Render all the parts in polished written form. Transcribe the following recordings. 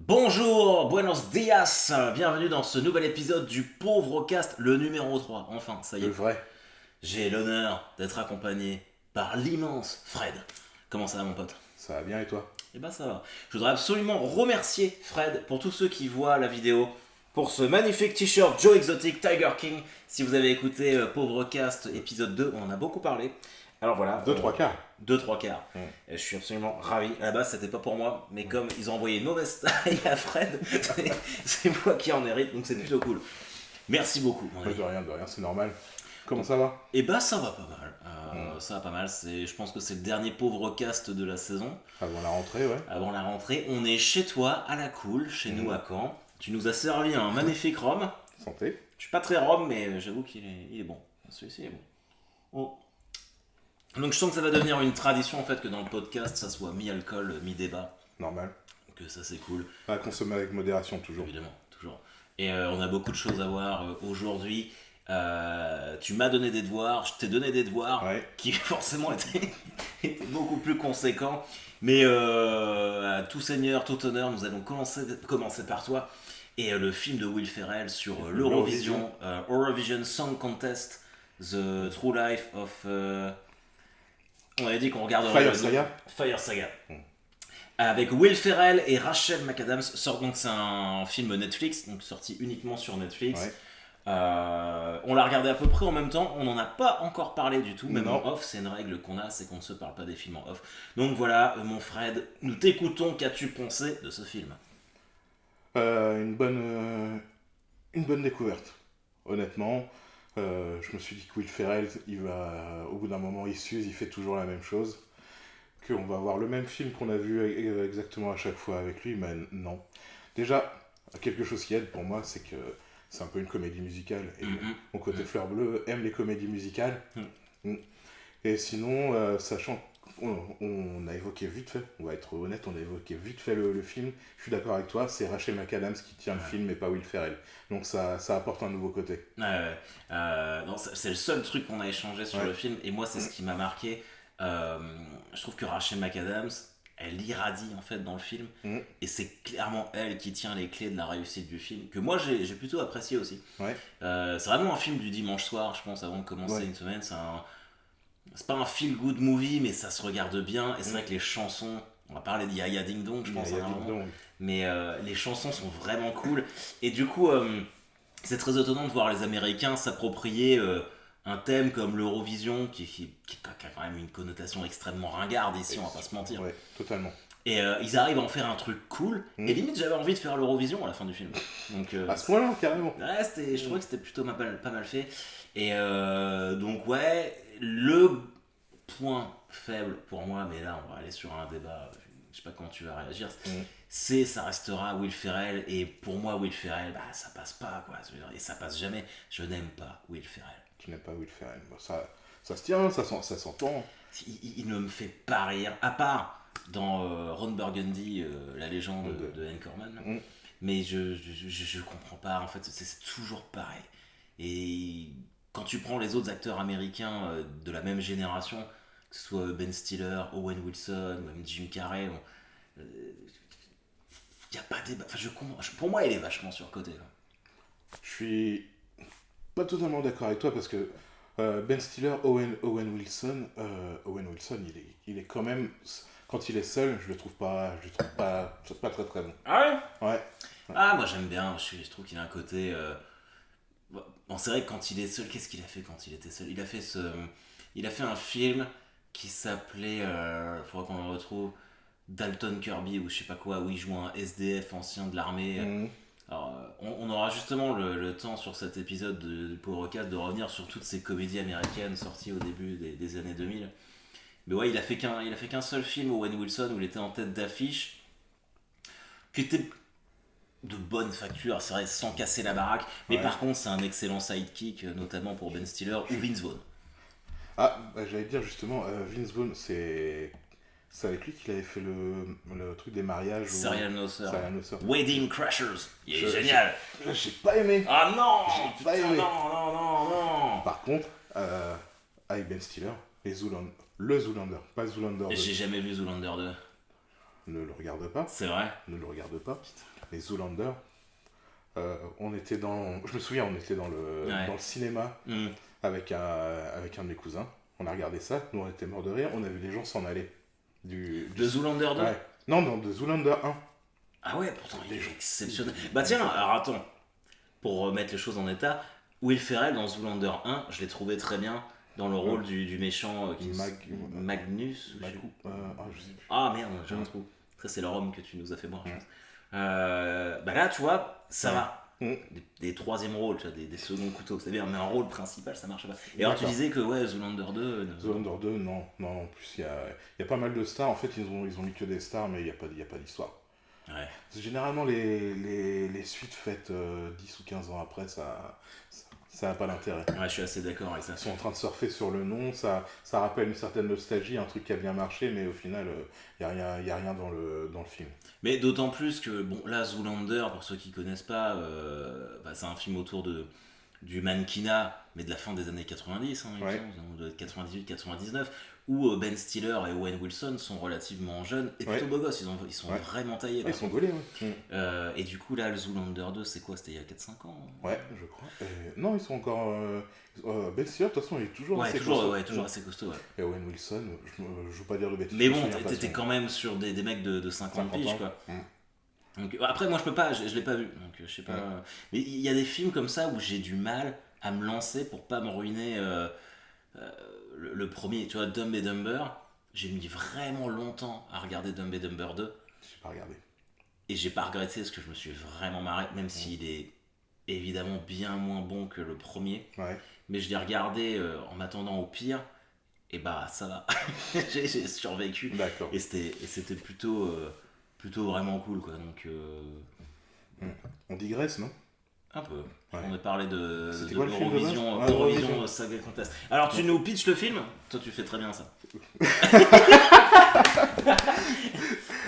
Bonjour, buenos dias, bienvenue dans ce nouvel épisode du Pauvre Cast, le numéro 3. Enfin, ça y Le est, vrai. j'ai l'honneur d'être accompagné par l'immense Fred. Comment ça va mon pote? Ça va bien et toi? Eh ben ça va. Je voudrais absolument remercier Fred pour tous ceux qui voient la vidéo, pour ce magnifique t-shirt Joe Exotic Tiger King. Si vous avez écouté Pauvre Cast épisode 2, on en a beaucoup parlé. Alors voilà. Deux, trois quarts. Deux, trois quarts. Mm. Et je suis absolument ravi. À la base, c'était pas pour moi, mais comme ils ont envoyé une mauvaise taille à Fred, c'est moi qui en hérite, donc c'est plutôt cool. Merci beaucoup, mon ami. De rien, c'est normal. Comment ça va? Et bah, ça va pas mal. Ça va pas mal. Je pense que c'est le dernier pauvre cast de la saison. Avant la rentrée, ouais. Avant la rentrée, on est chez toi, à la cool, chez nous à Caen. Tu nous as servi un magnifique rhum. Santé. Je suis pas très rhum, mais j'avoue qu'il est bon. Celui-ci est bon. Oh. Donc je sens que ça va devenir une tradition en fait que dans le podcast ça soit mi-alcool, mi-débat. Normal. Que ça c'est cool. À consommer avec modération, toujours. Évidemment, toujours. Et on a beaucoup de choses à voir aujourd'hui. Tu m'as donné des devoirs, je t'ai donné des devoirs Ouais. qui forcément étaient beaucoup plus conséquents. Mais à tout seigneur, tout honneur, nous allons commencer par toi. Et le film de Will Ferrell sur l'Eurovision, Eurovision Song Contest, The True Life of... on avait dit qu'on regarderait Fire Saga. Fire Saga. Avec Will Ferrell et Rachel McAdams. Donc c'est un film Netflix, donc sorti uniquement sur Netflix. Ouais. On l'a regardé à peu près en même temps, on n'en a pas encore parlé du tout, même Non. en off, c'est une règle qu'on a, c'est qu'on ne se parle pas des films en off. Donc voilà, mon Fred, nous t'écoutons, qu'as-tu pensé de ce film? Une bonne découverte. Honnêtement, je me suis dit que Will Ferrell, au bout d'un moment, il s'use, il fait toujours la même chose. Qu'on va avoir le même film qu'on a vu exactement à chaque fois avec lui, mais non. Déjà, quelque chose qui aide pour moi, c'est que c'est un peu une comédie musicale. Et mon côté fleur bleue aime les comédies musicales. Et sinon, sachant qu'on a évoqué vite fait, on va être honnête, on a évoqué vite fait le film. Je suis d'accord avec toi, c'est Rachel McAdams qui tient le film et pas Will Ferrell. Donc ça apporte un nouveau côté. Non, c'est le seul truc qu'on a échangé sur le film, et moi c'est ce qui m'a marqué. Je trouve que Rachel McAdams, elle irradie en fait dans le film, et c'est clairement elle qui tient les clés de la réussite du film, que moi j'ai plutôt apprécié aussi. Ouais. C'est vraiment un film du dimanche soir, je pense, avant de commencer une semaine. C'est pas un feel good movie, mais ça se regarde bien, et c'est vrai que les chansons, on va parler d'Yaya Ding Dong, je pense, mais les chansons sont vraiment cool, et du coup c'est très étonnant de voir les Américains s'approprier un thème comme l'Eurovision qui a quand même une connotation extrêmement ringarde ici, on va pas se mentir. Ouais, totalement. Et ils arrivent à en faire un truc cool, et limite j'avais envie de faire l'Eurovision à la fin du film. Donc, à ce point-là, carrément. Ouais, je trouvais que c'était plutôt pas mal fait. Et donc ouais, le point faible pour moi, mais là on va aller sur un débat, je sais pas comment tu vas réagir, ça restera Will Ferrell, et pour moi Will Ferrell, bah ça passe pas quoi, et ça passe jamais. Je n'aime pas Will Ferrell. Tu n'aimes pas Will Ferrell. Bon, ça se tient, ça s'entend. Il ne me fait pas rire, à part dans Ron Burgundy, la légende de Hank Corman. Mais je comprends pas, en fait, c'est toujours pareil. Et quand tu prends les autres acteurs américains de la même génération, que ce soit Ben Stiller, Owen Wilson, même Jim Carrey, il n'y a pas débat. Enfin, pour moi, il est vachement surcoté. Je suis pas totalement d'accord avec toi parce que Ben Stiller, Owen Wilson, il est quand même, quand il est seul, je le trouve pas très très bon. Ah ouais? Ouais. Ah, moi j'aime bien, je trouve qu'il a un côté... Bon, c'est vrai que quand il est seul, qu'est-ce qu'il a fait quand il était seul? Il a fait un film qui s'appelait, faudra qu'on le retrouve, Dalton Kirby ou je sais pas quoi, où il joue un SDF ancien de l'armée. Alors, on aura justement le temps sur cet épisode du Pauvre Cast de revenir sur toutes ces comédies américaines sorties au début des années 2000. Mais ouais, il a fait qu'un seul film, Owen Wilson, où il était en tête d'affiche, qui était de bonne facture, c'est vrai, sans casser la baraque. Mais par contre, c'est un excellent sidekick, notamment pour Ben Stiller ou Vince Vaughn. Ah, bah, j'allais te dire justement, Vince Vaughn, c'est avec lui qu'il avait fait le truc des mariages. Serial No Sir. No. Wedding Crashers. Il est génial. J'ai pas aimé. Ah non, j'ai pas aimé. Non. Par contre, avec Ben Stiller, le Zoolander, pas Zoolander. J'ai jamais vu Zoolander 2. ne le regarde pas. C'est vrai. Ne le regarde pas. Les Zoolander, on était dans... Je me souviens, on était dans le cinéma avec un de mes cousins. On a regardé ça, nous on était morts de rire, on a vu les gens s'en aller. De Zoolander 2 ouais. Non, de Zoolander 1. Ah ouais, pourtant il est exceptionnel. Bah tiens, alors attends, pour remettre les choses en état, Will Ferrell dans Zoolander 1, je l'ai trouvé très bien dans le rôle du méchant Magnus. Je sais plus. Ah merde, j'ai un trou. Ça c'est le rhum que tu nous as fait boire, je pense. Bah là, tu vois, ça va. Des troisième rôles, tu vois, des seconds couteaux, c'est bien, mais un rôle principal, ça marche pas. Et alors tu disais que ouais, Zoolander 2... Zoolander 2, non, en plus il y a pas mal de stars, en fait ils ont mis que des stars, mais il n'y a pas d'histoire. Ouais. Généralement les suites faites 10 ou 15 ans après, ça n'a pas d'intérêt. Ouais, je suis assez d'accord avec ça. Ils sont en train de surfer sur le nom, ça rappelle une certaine nostalgie, un truc qui a bien marché, mais au final, il n'y a rien dans le film. Mais d'autant plus que, bon, là, Zoolander, pour ceux qui connaissent pas, c'est un film autour du mannequinat, mais de la fin des années 90, de 98-99, où Ben Stiller et Owen Wilson sont relativement jeunes et plutôt beaux gosses, ils sont vraiment taillés. Ils sont gaulés, et du coup, là, le Zoolander 2, c'est quoi? C'était il y a 4-5 ans? Ouais, je crois. Non, ils sont encore... Ben Stiller, de toute façon, il est toujours assez costaud. Toujours assez costaud, Et Owen Wilson, je veux pas dire de bêtises. Mais bon, t'étais quand même sur des mecs de 50 piges, quoi. Donc, après, moi, je peux pas, je l'ai pas vu, donc je sais pas. Mais il y a des films comme ça où j'ai du mal à me lancer pour pas me ruiner le premier. Tu vois, Dumb and Dumber, j'ai mis vraiment longtemps à regarder Dumb and Dumber 2. J'ai pas regardé. Et j'ai pas regretté parce que je me suis vraiment marré, même s'il est évidemment bien moins bon que le premier. Ouais. Mais je l'ai regardé en m'attendant au pire. Et bah, ça va. j'ai survécu. D'accord. Et c'était plutôt vraiment cool, quoi. Donc, on digresse, non? un peu. Ouais. On a parlé de Eurovision Saga Contest. Alors, tu nous pitches le film? Toi, tu fais très bien ça.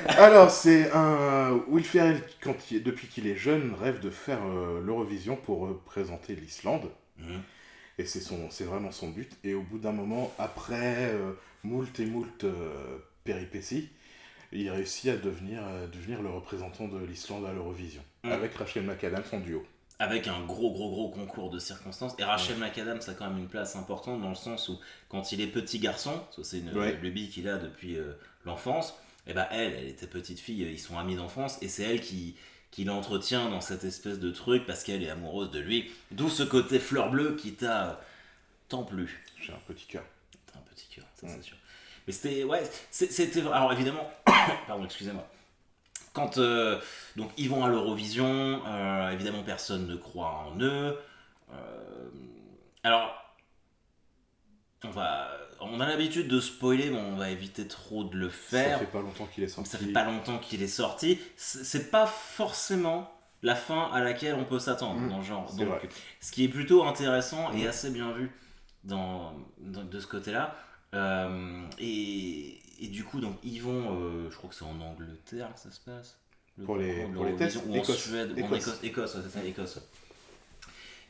Alors, c'est un Will Ferrell, depuis qu'il est jeune, rêve de faire l'Eurovision pour représenter l'Islande. Et c'est vraiment son but. Et au bout d'un moment, après moult péripéties, il réussit à devenir le représentant de l'Islande à l'Eurovision. Avec Rachel McAdams en duo. Avec un gros concours de circonstances. Et Rachel McAdams a quand même une place importante dans le sens où, quand il est petit garçon, ça c'est une lubie qu'il a depuis l'enfance, et ben elle était petite fille, ils sont amis d'enfance, et c'est elle qui l'entretient dans cette espèce de truc parce qu'elle est amoureuse de lui. D'où ce côté fleur bleue qui t'a tant plu. J'ai un petit cœur. T'as un petit cœur, ça c'est sûr. Mais c'était... Alors évidemment, pardon, excusez-moi. Quand donc ils vont à l'Eurovision, évidemment personne ne croit en eux. Alors, on a l'habitude de spoiler, mais on va éviter trop de le faire. Ça fait pas longtemps qu'il est sorti. C'est pas forcément la fin à laquelle on peut s'attendre dans le genre. Donc, vrai. Ce qui est plutôt intéressant et assez bien vu de ce côté-là. Et du coup, donc, ils vont, je crois que c'est en Angleterre que ça se passe. Pour les tests, ou en Suède, ou en Écosse, c'est ça, Écosse.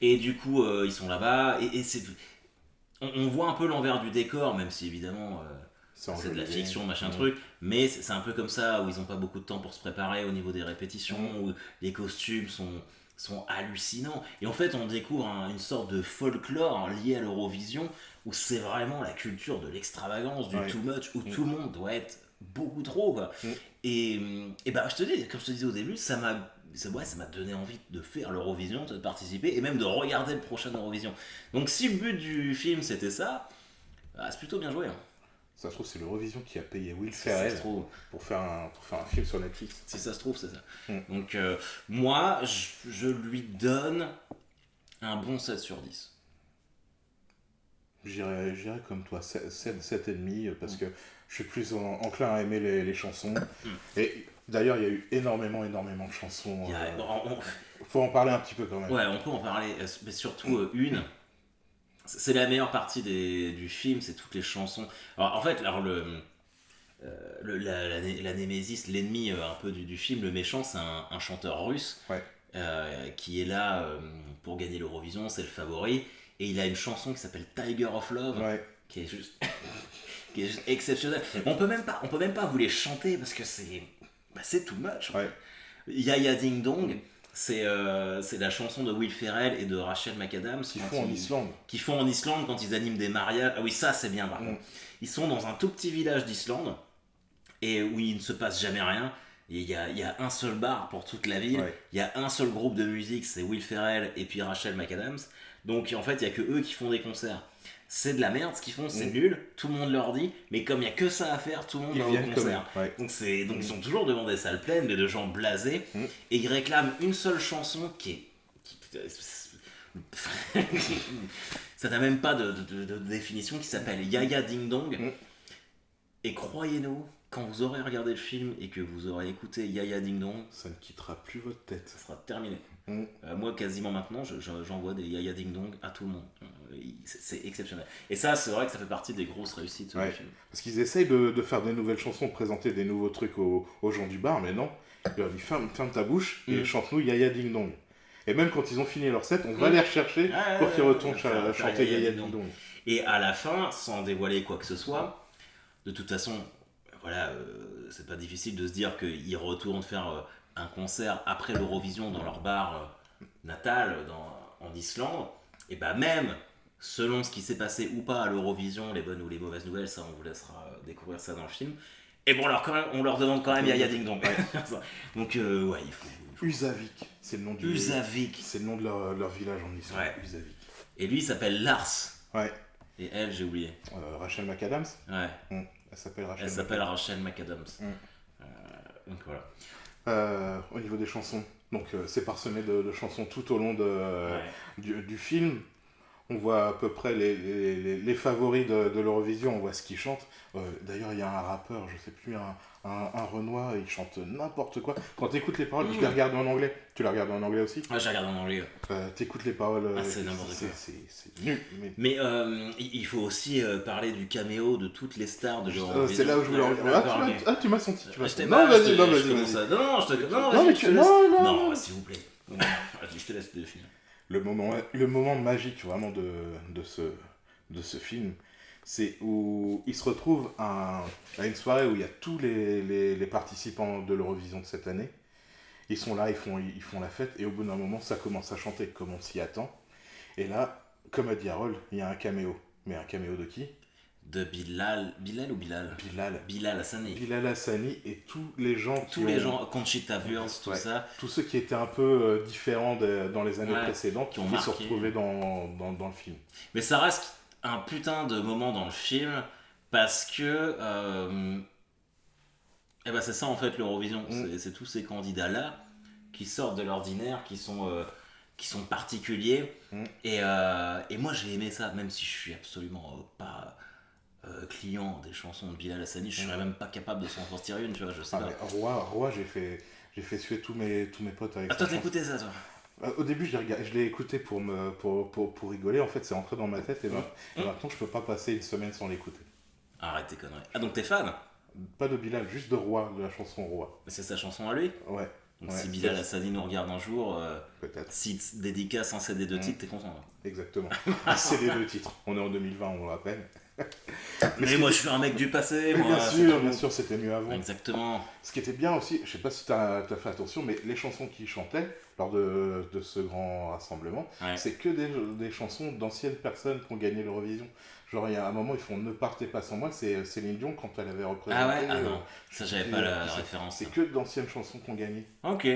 Et du coup, ils sont là-bas, et on voit un peu l'envers du décor, même si évidemment c'est de la fiction, machin truc, mais c'est un peu comme ça, où ils n'ont pas beaucoup de temps pour se préparer au niveau des répétitions, où les costumes sont hallucinants. Et en fait, on découvre une sorte de folklore lié à l'Eurovision, où c'est vraiment la culture de l'extravagance, du too much, où tout le monde doit être beaucoup trop, quoi. Et bah, je te dis, comme je te disais au début, ça m'a donné envie de faire l'Eurovision, de participer, et même de regarder le prochain Eurovision. Donc si le but du film c'était ça, c'est plutôt bien joué. Ça se trouve, c'est l'Eurovision qui a payé Will Ferrell pour faire un film sur Netflix. Si ça se trouve, c'est ça. Donc moi, je lui donne un bon 7 sur 10. J'irais comme toi, 7,5, parce que je suis plus enclin à aimer les chansons. Et d'ailleurs, il y a eu énormément de chansons. Faut en parler un petit peu quand même. Ouais, on peut en parler, mais surtout une. C'est la meilleure partie du film, c'est toutes les chansons. Alors, en fait, la Némésis, l'ennemi un peu du film, le méchant, c'est un chanteur russe qui est là pour gagner l'Eurovision, c'est le favori. Et il a une chanson qui s'appelle Tiger of Love, qui est juste exceptionnelle. On peut même pas vous les chanter parce que c'est bah, c'est too much. Ouais. Yaya Ding Dong, c'est la chanson de Will Ferrell et de Rachel McAdams Qu'ils font en Islande. qui font en Islande quand ils animent des mariages. Ah oui, ça c'est bien par contre. Ils sont dans un tout petit village d'Islande et où il ne se passe jamais rien. Il y a un seul bar pour toute la ville, il y a un seul groupe de musique, c'est Will Ferrell et puis Rachel McAdams. Donc en fait, il y a que eux qui font des concerts. C'est de la merde ce qu'ils font, c'est nul, tout le monde leur dit, mais comme il n'y a que ça à faire, tout le monde va au concert. Donc ils sont toujours devant des salles pleines, mais de gens blasés, et ils réclament une seule chanson ça n'a même pas de définition, qui s'appelle Yaya Ding Dong. Et croyez-nous, quand vous aurez regardé le film et que vous aurez écouté Yaya Ding Dong, ça ne quittera plus votre tête. Ça sera terminé. Moi, quasiment maintenant, j'envoie des Yaya Ding Dong à tout le monde. C'est exceptionnel. Et ça, c'est vrai que ça fait partie des grosses réussites du film. Parce qu'ils essayent de faire des nouvelles chansons, de présenter des nouveaux trucs aux gens du bar, mais non. Ils leur disent ferme ta bouche et chante-nous Yaya Ding Dong. Et même quand ils ont fini leur set, on va les rechercher pour qu'ils retournent chanter Yaya Ding Dong. Et à la fin, sans dévoiler quoi que ce soit, de toute façon, voilà, c'est pas difficile de se dire qu'ils retournent faire un concert après l'Eurovision dans leur bar natal en Islande. Et bah même, selon ce qui s'est passé ou pas à l'Eurovision, les bonnes ou les mauvaises nouvelles, ça on vous laissera découvrir ça dans le film. Et bon, on leur demande quand même Yaya Ding Dong. Donc ouais, il faut... Usavik, c'est le nom c'est le nom de leur village en Islande. Usavik. Et lui, il s'appelle Lars. Ouais. Et elle, j'ai oublié. Rachel McAdams. Ouais. Elle s'appelle Rachel McAdams. Donc voilà. Au niveau des chansons, donc c'est parsemé de chansons tout au long du film. On voit à peu près les favoris de l'Eurovision, on voit ce qu'ils chantent. D'ailleurs, il y a un rappeur, je sais plus, un Renoir, il chante n'importe quoi. Quand tu écoutes les paroles, je les regarde en anglais. Tu l'as regardé en anglais aussi ? Ouais, j'ai regardé en anglais. Tu écoutes les paroles, c'est n'importe quoi. C'est nul. Mais il faut aussi parler du caméo de toutes les stars de l'Eurovision. C'est là où je voulais en venir. Tu m'as senti. Non, vas-y. Non, s'il vous plaît. Je te laisse définir. Le moment magique vraiment de ce film, c'est où il se retrouve à une soirée où il y a tous les participants de l'Eurovision de cette année. Ils sont là, ils font la fête, et au bout d'un moment, ça commence à chanter comme on s'y attend. Et là, comme a dit Harold, il y a un caméo. Mais un caméo de qui ? De Bilal ou Bilal ? Bilal Hassani. Bilal Hassani et tous les gens Conchita Wurst, tout ça. Tous ceux qui étaient un peu différents dans les années précédentes, qui se retrouvaient dans le film. Mais ça reste un putain de moment dans le film, parce que c'est ça en fait l'Eurovision. C'est tous ces candidats-là qui sortent de l'ordinaire, qui sont particuliers. Et moi j'ai aimé ça, même si je suis absolument pas... client des chansons de Bilal Hassani, je serais même pas capable de s'en sortir une, tu vois, je sais pas. Roi, j'ai fait suer tous mes potes avec ça. Toi t'écoutais ça, toi ? Au début, je l'ai écouté pour rigoler. En fait, c'est rentré dans ma tête et maintenant, je peux pas passer une semaine sans l'écouter. Arrête tes conneries. Ah, donc t'es fan ? Pas de Bilal, juste de Roi, de la chanson Roi. C'est sa chanson à lui ? Ouais. Donc si Bilal Hassani nous regarde un jour, peut-être. Si dédicace un CD de titres, t'es content là. Exactement. Un CD de titres. On est en 2020, on le rappelle. Mais moi je suis un mec du passé, moi. Bien sûr, c'était mieux avant. Exactement. Ce qui était bien aussi, je sais pas si t'as fait attention, mais les chansons qu'ils chantaient lors de ce grand rassemblement, c'est que des chansons d'anciennes personnes qui ont gagné l'Eurovision. Genre, il y a un moment, ils font Ne partez pas sans moi, c'est Céline Dion quand elle avait représenté. Ah ouais ? Ah non, ça j'avais pas la référence. C'est que d'anciennes chansons qui ont gagné. Ok.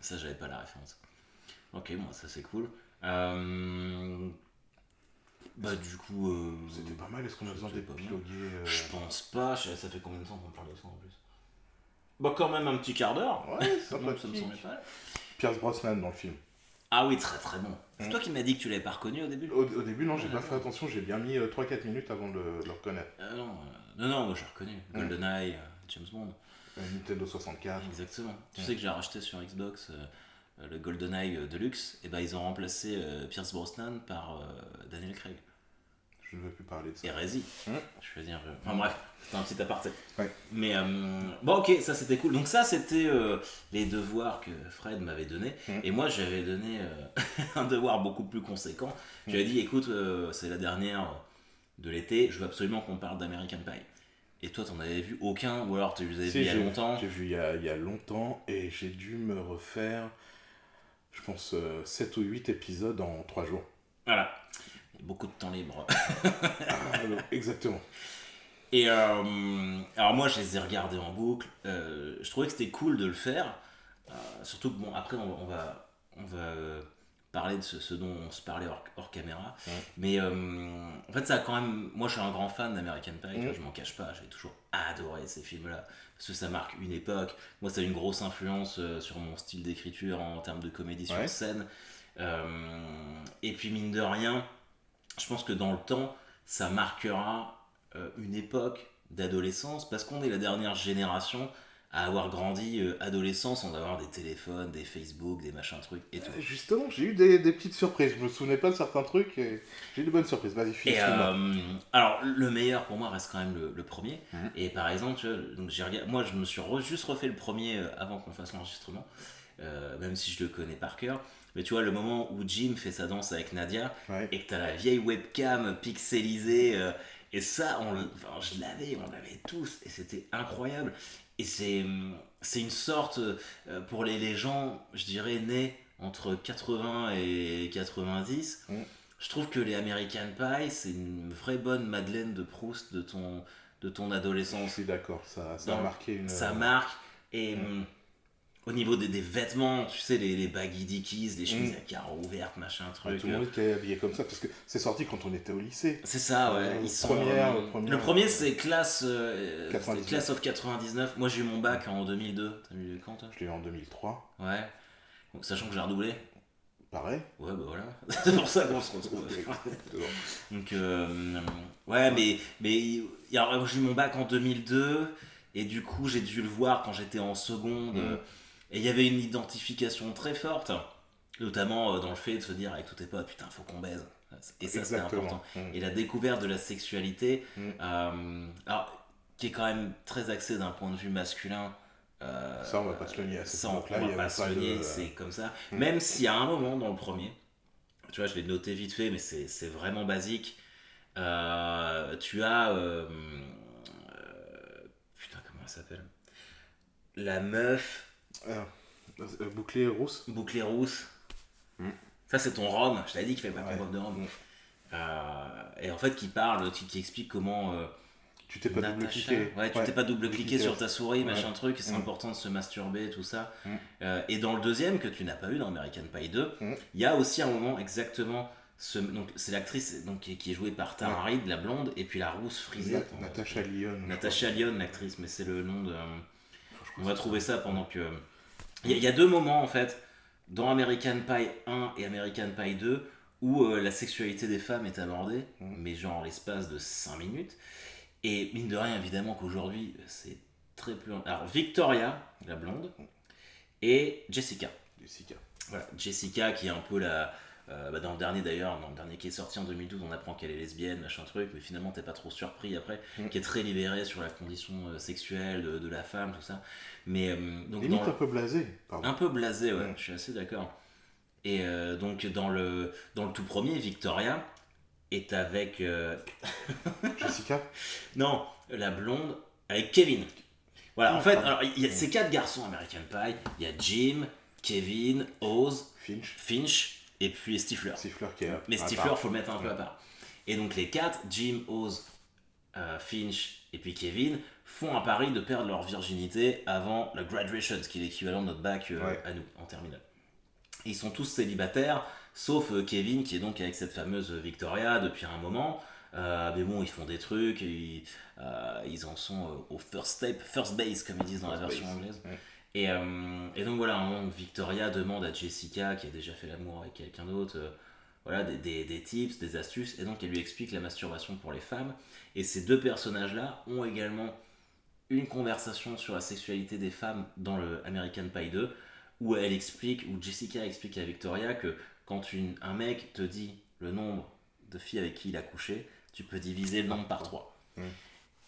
Ça j'avais pas la référence. Ok, moi ça c'est cool. Du coup... C'était pas mal, est-ce qu'on a besoin d'épiloguer Je pense pas, ça fait combien de temps qu'on parle de ça en plus ? Quand même un petit quart d'heure. Ouais, ça me semblait pas. Pierce Brosnan dans le film. Ah oui, très très bon. C'est toi qui m'as dit que tu l'avais pas reconnu au début ? Au début, non, j'ai pas fait attention, j'ai bien mis 3-4 minutes avant de le reconnaître. Non, moi j'ai reconnu. GoldenEye, James Bond. Nintendo 64. Exactement. Tu sais que j'ai racheté sur Xbox le GoldenEye Deluxe, et ils ont remplacé Pierce Brosnan par Daniel Craig. Je ne veux plus parler de ça. Hérésie. Je veux dire... Enfin bref, c'était un petit aparté. Ouais. Mais ok, ça c'était cool. Donc ça c'était les devoirs que Fred m'avait donnés. Et moi j'avais donné un devoir beaucoup plus conséquent. J'avais dit écoute, c'est la dernière de l'été, je veux absolument qu'on parle d'American Pie. Et toi, t'en avais vu aucun, ou alors tu les avais Si, vus il y a longtemps? j'ai vu il y a longtemps et j'ai dû me refaire, je pense, 7 ou 8 épisodes en 3 jours. Voilà. Il y a beaucoup de temps libre. Exactement. Et alors moi, je les ai regardés en boucle. Je trouvais que c'était cool de le faire. Surtout que, bon, après, on va parler de ce dont on se parlait hors caméra. Ouais. Mais en fait, ça a quand même. Moi, je suis un grand fan d'American Pie, tu vois, je m'en cache pas. J'ai toujours adoré ces films-là. Parce que ça marque une époque. Moi, ça a une grosse influence sur mon style d'écriture en termes de comédie sur Ouais. scène. Et puis, mine de rien, je pense que dans le temps, ça marquera une époque d'adolescence parce qu'on est la dernière génération à avoir grandi adolescent sans avoir des téléphones, des Facebook, des machins trucs et tout. Justement, j'ai eu des petites surprises. Je me souvenais pas de certains trucs et j'ai eu de bonnes surprises. Vas-y, finis. Et alors, le meilleur pour moi reste quand même le premier. Mhm. Et par exemple, tu vois, donc moi je me suis juste refait le premier avant qu'on fasse l'enregistrement, même si je le connais par cœur. Mais tu vois, le moment où Jim fait sa danse avec Nadia Ouais. et que t'as la vieille webcam pixelisée, et ça, enfin, on l'avait tous, et c'était incroyable. Et c'est une sorte, pour les gens, je dirais, nés entre 80 et 90, Mhm. je trouve que les American Pie, c'est une vraie bonne Madeleine de Proust de ton Je adolescence. suis d'accord, ça a Dans- marqué une. Ça marque, et Mm. au niveau des vêtements, tu sais, les baggy dickies, les chemises Mm. à carreaux ouvertes, machin, Ouais, truc. tout le monde était habillé comme ça parce que c'est sorti quand on était au lycée. C'est ça, ouais. Ils sont, le premier, c'est c'était 99. Class of 99. Moi, j'ai eu mon bac en 2002. T'as eu quand, toi? Je l'ai eu en 2003. Ouais. Donc, sachant que j'ai redoublé. Pareil. Ouais, bah voilà. C'est pour ça qu'on se retrouve. Exactement. Donc, ouais, alors, j'ai eu mon bac en 2002, et du coup, j'ai dû le voir quand j'étais en seconde. Et il y avait une identification très forte, notamment dans le fait de se dire avec tous tes potes, putain, faut qu'on baise. Et ça, c'était Exactement. important. Et la découverte de la sexualité, Mm. alors, qui est quand même très axée d'un point de vue masculin. Ça, on va pas se le nier à cette Ça, on époque-là. va Il y pas avait se pas le nier, de. c'est comme ça. Même s'il y a un moment dans le premier, tu vois, je l'ai noté vite fait, mais c'est vraiment basique. Tu as. Putain, comment elle s'appelle? La meuf Bouclée rousse. bouclée rousse. Mm. Ça, c'est ton rhum. Je t'avais dit qu'il fallait pas Ouais. qu'on boive de rhum. Mm. Et en fait, qui parle, qui explique comment. Tu t'es pas Natacha, double-cliqué. ouais, tu t'es pas double-cliqué sur ta souris, Ouais. machin truc, c'est Mm. important de se masturber, tout ça. Mm. Et dans le deuxième, que tu n'as pas eu dans American Pie 2, Mm. il y a aussi un moment exactement. Donc, c'est l'actrice donc, qui est jouée par Tara Reid, la blonde, et puis la rousse frisée. Natasha Lyonne. Natasha Lyonne, l'actrice, mais c'est le nom de. Je crois On va trouver ça pendant que. Il y a deux moments en fait, dans American Pie 1 et American Pie 2, où la sexualité des femmes est abordée, mais genre en l'espace de 5 minutes. Et mine de rien, évidemment qu'aujourd'hui, c'est très plus. Alors, Victoria, la blonde, et Jessica. Jessica. Voilà, Jessica qui est un peu la. Dans le dernier d'ailleurs, dans le dernier qui est sorti en 2012, on apprend qu'elle est lesbienne, machin truc, mais finalement t'es pas trop surpris après, qui est très libérée sur la condition sexuelle de la femme, tout ça. Mais donc Limite un peu blasé. Pardon. un peu blasé, ouais, je suis assez d'accord. Et donc dans le tout premier, Victoria est avec Jessica. non, la blonde avec Kevin. Voilà, en fait, pardon. alors, il y a ces quatre garçons American Pie, il y a Jim, Kevin, Oz, Finch et puis Stifler. Stifler qui est. Mais Stifler, faut le mettre un peu à part. Et donc les quatre, Jim, Oz, Finch et puis Kevin, font un pari de perdre leur virginité avant la graduation, ce qui est l'équivalent de notre bac à nous, en terminale. Et ils sont tous célibataires, sauf Kevin qui est donc avec cette fameuse Victoria depuis un moment. Mais bon, ils font des trucs, ils en sont au first base, comme ils disent dans la version anglaise. Ouais. Et donc voilà, un moment où Victoria demande à Jessica, qui a déjà fait l'amour avec quelqu'un d'autre, voilà, des tips, des astuces, et donc elle lui explique la masturbation pour les femmes. Et ces deux personnages-là ont également une conversation sur la sexualité des femmes dans le American Pie 2, où Jessica explique à Victoria que quand un mec te dit le nombre de filles avec qui il a couché, tu peux diviser le nombre par 3.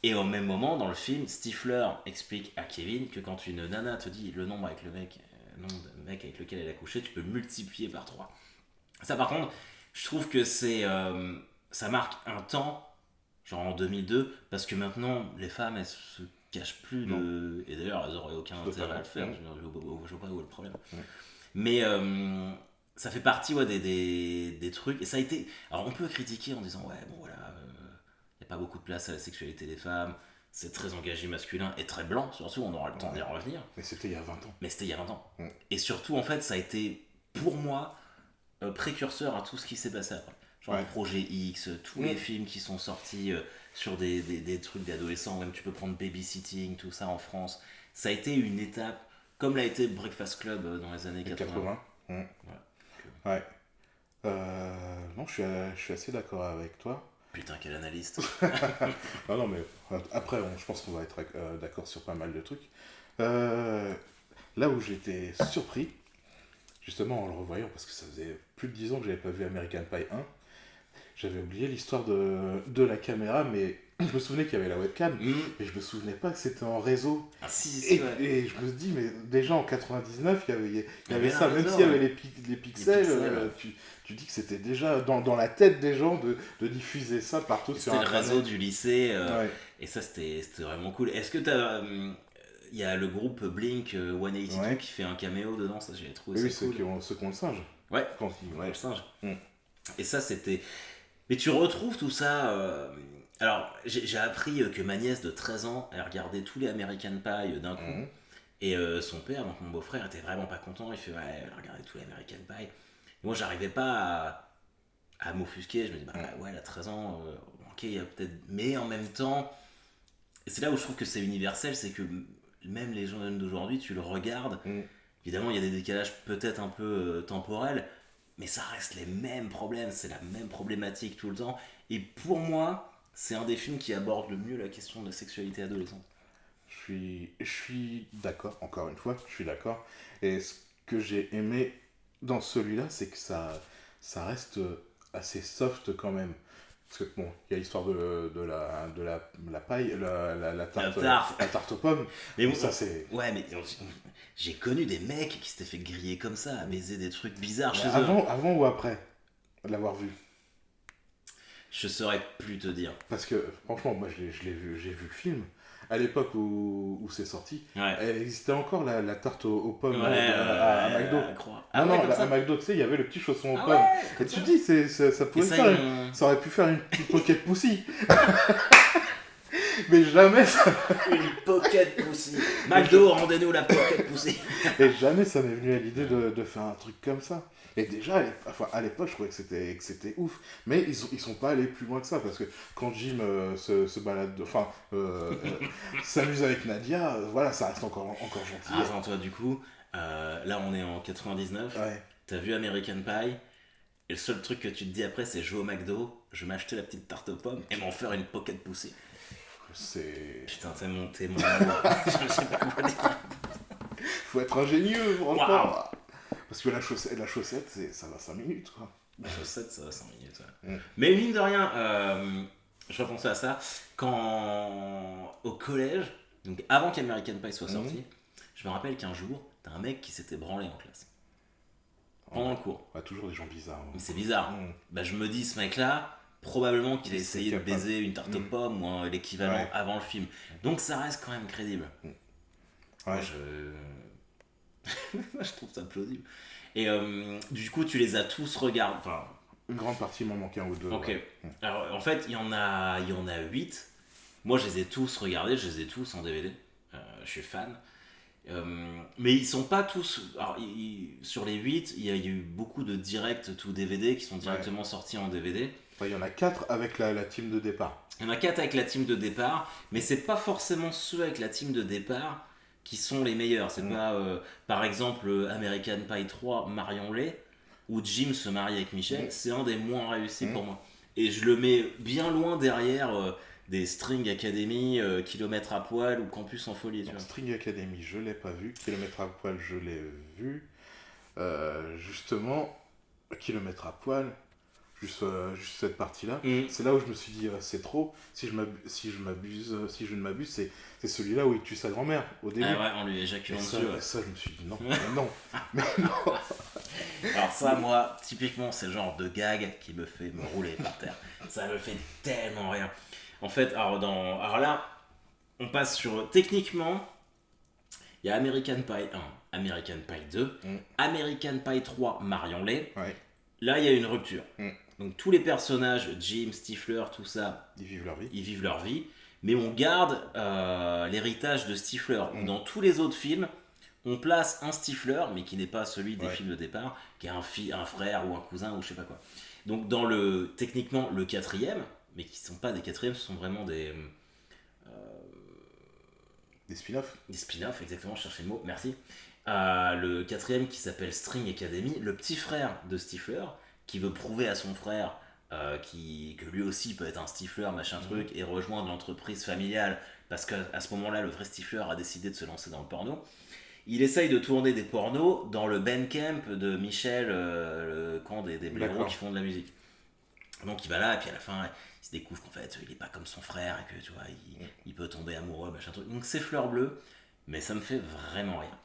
Et au même moment, dans le film, Stifler explique à Kevin que quand une nana te dit le nombre de mec avec lequel elle a couché, tu peux multiplier par 3. Ça, par contre, je trouve que ça marque un temps genre en 2002, parce que maintenant, les femmes, elles se cachent plus Non. de... Et d'ailleurs, elles n'auraient aucun intérêt à le faire, Totalement. je vois pas où est le problème. Ouais. Mais ça fait partie ouais, des trucs, et ça a été... Alors on peut critiquer en disant, ouais, bon voilà, il n'y a pas beaucoup de place à la sexualité des femmes, c'est très engagé masculin et très blanc, surtout, on aura le temps d'y revenir. Mais c'était il y a 20 ans. Mais c'était il y a 20 ans. Ouais. Et surtout, en fait, ça a été, pour moi, précurseur à tout ce qui s'est passé après. Genre Ouais. le projet X, tous les films qui sont sortis sur des trucs d'adolescents, même tu peux prendre Babysitting, tout ça en France. Ça a été une étape, comme l'a été Breakfast Club dans les années 80. 80. Ouais. Ouais. Non, je suis assez d'accord avec toi. Putain, quel analyste. Ah non, mais après, je pense qu'on va être d'accord sur pas mal de trucs. Là où j'étais surpris, justement en le revoyant, parce que ça faisait plus de 10 ans que j'avais pas vu American Pie 1, j'avais oublié l'histoire de la caméra, mais je me souvenais qu'il y avait la webcam, mais je me souvenais pas que c'était en réseau. Ah, si, ouais. Et je me dis, mais déjà en 99, il y avait ça, un même réseau, s'il y avait ouais. les pixels, pixels. tu dis que c'était déjà dans la tête des gens de diffuser ça partout sur C'était le Internet. réseau du lycée, Ouais. et ça c'était vraiment cool. Est-ce que t'as. Il y a le groupe Blink 182 Ouais. qui fait un caméo dedans, ça j'ai trouvé Oui, ça cool. ceux qui ont le singe. Ouais, Quand ils, ouais. le singe. Mm. Et ça c'était. Mais tu retrouves tout ça. Alors j'ai appris que ma nièce de 13 ans, elle regardait tous les American Pie d'un coup. Mhm. Et son père, donc mon beau-frère, était vraiment pas content. Il fait ouais, elle regardait tous les American Pie. Et moi j'arrivais pas à m'offusquer. Je me dis, bah ouais, elle a 13 ans, ok, il y a peut-être. Mais en même temps, et c'est là où je trouve que c'est universel, c'est que même les jeunes d'aujourd'hui, tu le regardes. Mm. Évidemment, il y a des décalages peut-être un peu temporels, mais ça reste les mêmes problèmes, c'est la même problématique tout le temps. Et pour moi, c'est un des films qui aborde le mieux la question de la sexualité adolescente. Je suis d'accord, encore une fois, je suis d'accord. Et ce que j'ai aimé dans celui-là, c'est que ça reste assez soft quand même. Parce que bon, il y a l'histoire de la paille, la tarte, la tarte aux pommes. Mais Mais bon, ça, c'est. ouais, mais j'ai connu des mecs qui s'étaient fait griller comme ça, à baiser des trucs bizarres chez eux. Avant ou après l'avoir vu? Je saurais plus te dire. Parce que franchement, moi je l'ai vu, j'ai vu le film. À l'époque où c'est sorti, Ouais. elle existait encore la tarte aux pommes Ouais, à McDo. Ah Non, ouais, non, comme à ça. McDo, tu sais, il y avait le petit chausson aux Ah pommes. ouais, Et comme tu ça. dis, ça Et pouvait ça, faire, ça aurait pu faire une petite pocket pussy. Mais jamais ça, Une pocket pussy. McDo, rendez-nous la pocket pussy. et jamais ça m'est venu à l'idée de faire un truc comme ça. Et déjà, à l'époque, je trouvais que c'était ouf. Mais ils sont pas allés plus loin que ça. Parce que quand Jim se balade, s'amuse avec Nadia, voilà, ça reste encore gentil. Ah, attends, toi, du coup, là, on est en 99. Ouais. T'as vu American Pie. Et le seul truc que tu te dis après, c'est jouer au McDo, je vais m'acheter la petite tarte aux pommes et m'en faire une pocket pussy. C'est. Putain, t'es mon amour. Je sais pas quoi dire. Faut être ingénieux, franchement. Waouh. Parce que la chaussette, ça va 5 minutes, quoi. La chaussette, ça va 5 minutes. Ouais. Mm. Mais mine de rien, je repensais à ça. Quand au collège, donc avant qu'American Pie soit sorti, je me rappelle qu'un jour, t'as un mec qui s'était branlé en classe. Pendant le cours. Ouais, toujours des gens bizarres. Mais c'est bizarre. Mm. Bah, je me dis, ce mec-là, probablement qu'il a C'est essayé de capable. baiser une tarte aux pommes ou l'équivalent Ouais. avant le film. Donc ça reste quand même crédible. Ouais. Moi, je trouve ça plausible. Et du coup, tu les as tous regardés. Enfin, Une grande partie m'en manquait un ou deux. ok. Ouais. Alors, en fait, il y en a 8. Moi, je les ai tous regardés, je les ai tous en DVD. Je suis fan. Mais ils sont pas tous. Alors, sur les 8, il y a eu beaucoup de directs to DVD qui sont directement sortis en DVD. Enfin, il y en a 4 avec la team de départ. Il y en a 4 avec la team de départ, mais c'est pas forcément ceux avec la team de départ qui sont les meilleurs. C'est pas, par exemple, American Pie 3, Marion Lay, où Jim se marie avec Michelle, c'est un des moins réussis pour moi. Et je le mets bien loin derrière des String Academy, Kilomètre à poil ou Campus en folie. Tu vois. String Academy, je l'ai pas vu. Kilomètre à poil, je l'ai vu. Justement, Kilomètre à poil, juste cette partie-là, c'est là où je me suis dit, c'est trop. Si je ne m'abuse, c'est celui-là où il tue sa grand-mère au début. Ah ouais, on lui éjacule Et en ça, dessus. Ouais. ça, je me suis dit non, mais non. Alors ça, moi, typiquement, c'est le genre de gag qui me fait me rouler par terre. Ça me fait tellement rien. En fait, alors là, on passe sur. Techniquement, il y a American Pie 1, American Pie 2, American Pie 3, Marion Lay. Ouais. Là, il y a une rupture. Donc, tous les personnages, Jim, Stifler, tout ça, Ils vivent leur vie. ils vivent leur vie. Mais on garde l'héritage de Stifler. Dans tous les autres films, on place un Stifler, mais qui n'est pas celui des films de départ, qui est un frère ou un cousin ou je sais pas quoi. Donc, techniquement, le quatrième, mais qui ne sont pas des quatrièmes, ce sont vraiment des spin-offs. Des spin-offs, exactement, je cherchais le mot, merci. Le quatrième qui s'appelle String Academy, le petit frère de Stifler, qui veut prouver à son frère que lui aussi peut être un Stifler, machin truc, et rejoindre l'entreprise familiale, parce qu'à ce moment-là, le vrai Stifler a décidé de se lancer dans le porno. Il essaye de tourner des pornos dans le bandcamp de Michel, le camp des blaireaux qui font de la musique. Donc il va là, et puis à la fin, il se découvre qu'en fait, il est pas comme son frère, et que tu vois, il peut tomber amoureux, machin truc. Donc c'est fleur bleue, mais ça me fait vraiment rien.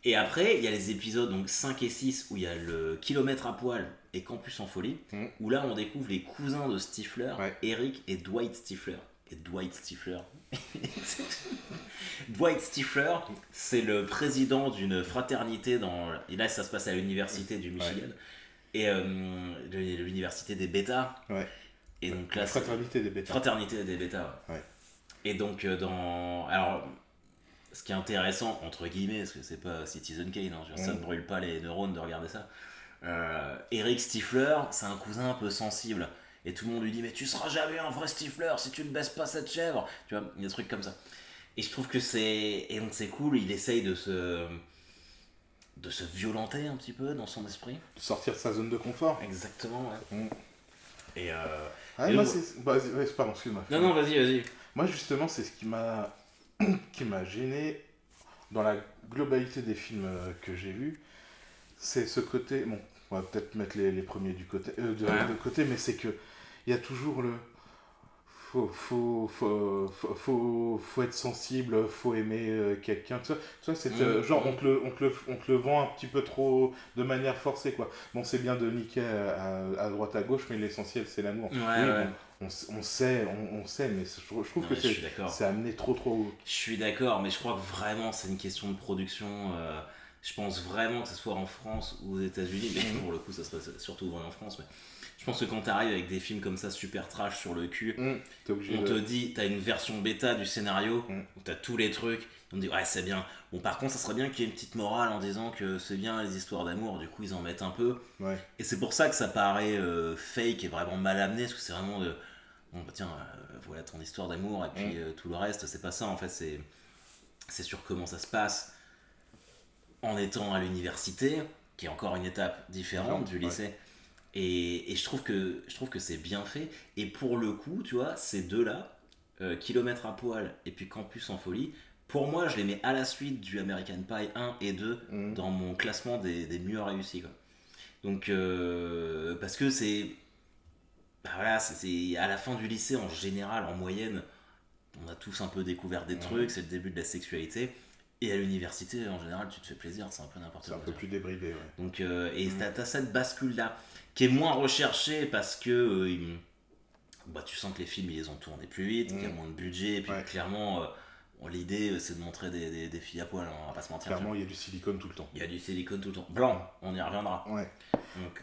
Et après, il y a les épisodes donc 5 et 6 où il y a le kilomètre à poil et Campus en folie, où là on découvre les cousins de Stifler, Eric et Dwight Stifler. Et Dwight Stifler. Dwight Stifler, c'est le président d'une fraternité et là ça se passe à l'université du Michigan. Et l'université des bêtas. Et donc là, la fraternité des bêtas. Fraternité des bêtas. Et donc alors, ce qui est intéressant entre guillemets, parce que c'est pas Citizen Kane, ça ne brûle pas les neurones de regarder ça. Eric Stifler, c'est un cousin un peu sensible. Et tout le monde lui dit mais tu seras jamais un vrai Stifler si tu ne baisses pas cette chèvre. Tu vois, il y a des trucs comme ça. Et je trouve que et donc c'est cool. Il essaye de se violenter un petit peu dans son esprit. De sortir de sa zone de confort. Exactement, ouais. Et moi, pardon, excuse-moi. Non, vas-y. Moi, justement, c'est ce qui m'a gêné dans la globalité des films que j'ai vus. C'est ce côté. Bon, on va peut-être mettre les premiers de côté, mais c'est que il y a toujours le. Faut être sensible, faut aimer quelqu'un. Tu vois, c'est genre on te le vend un petit peu trop de manière forcée, quoi. Bon, c'est bien de niquer à droite à gauche, mais l'essentiel c'est l'amour. On sait, mais je trouve que c'est amené trop haut. Je suis d'accord, mais je crois que vraiment c'est une question de production. Je pense vraiment que ce soit en France ou aux États-Unis, mais pour le coup ça serait surtout vrai en France. Mais je pense que quand t'arrives avec des films comme ça super trash sur le cul, on te dit, t'as une version bêta du scénario où t'as tous les trucs, on te dit ouais c'est bien. Bon par contre ça serait bien qu'il y ait une petite morale en disant que c'est bien les histoires d'amour, du coup ils en mettent un peu. Et c'est pour ça que ça paraît fake et vraiment mal amené, parce que c'est vraiment bon bah tiens voilà ton histoire d'amour et puis tout le reste c'est pas ça en fait, c'est sur comment ça se passe en étant à l'université, qui est encore une étape différente du lycée. Et je trouve que c'est bien fait. Et pour le coup, tu vois, ces deux-là, Kilomètre à poil et puis Campus en folie, pour moi, je les mets à la suite du American Pie 1 et 2 dans mon classement des mieux réussis, quoi. Donc, parce que c'est à la fin du lycée, en général, en moyenne, on a tous un peu découvert des trucs, c'est le début de la sexualité. Et à l'université, en général, tu te fais plaisir, c'est un peu n'importe quoi. C'est un peu plus débridé, Donc, et t'as cette bascule-là, qui est moins recherchée parce que tu sens que les films, ils les ont tournés plus vite, qu'il y a moins de budget, et puis clairement, l'idée, c'est de montrer des filles à poil, on va pas se mentir. Clairement, il y a du silicone tout le temps. Il y a du silicone tout le temps. Blanc, on y reviendra. Donc,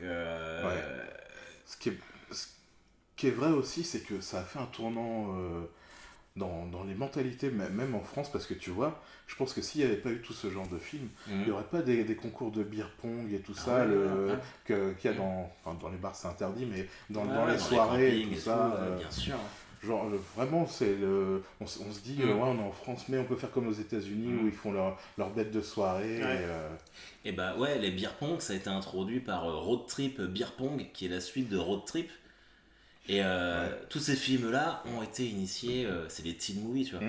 Ce qui est vrai aussi, c'est que ça a fait un tournant dans les mentalités, même en France, parce que tu vois, je pense que s'il n'y avait pas eu tout ce genre de film, il n'y aurait pas des concours de beer pong et tout ça, qu'il y a dans les bars c'est interdit, mais dans les soirées les et tout ça. bien sûr. Genre, vraiment, on se dit, ouais, on est en France, mais on peut faire comme aux États-Unis où ils font leur bête de soirée. Et bah ouais, les beer pong, ça a été introduit par Road Trip Beer Pong, qui est la suite de Road Trip. Et tous ces films-là ont été initiés, c'est les teen movies, tu vois,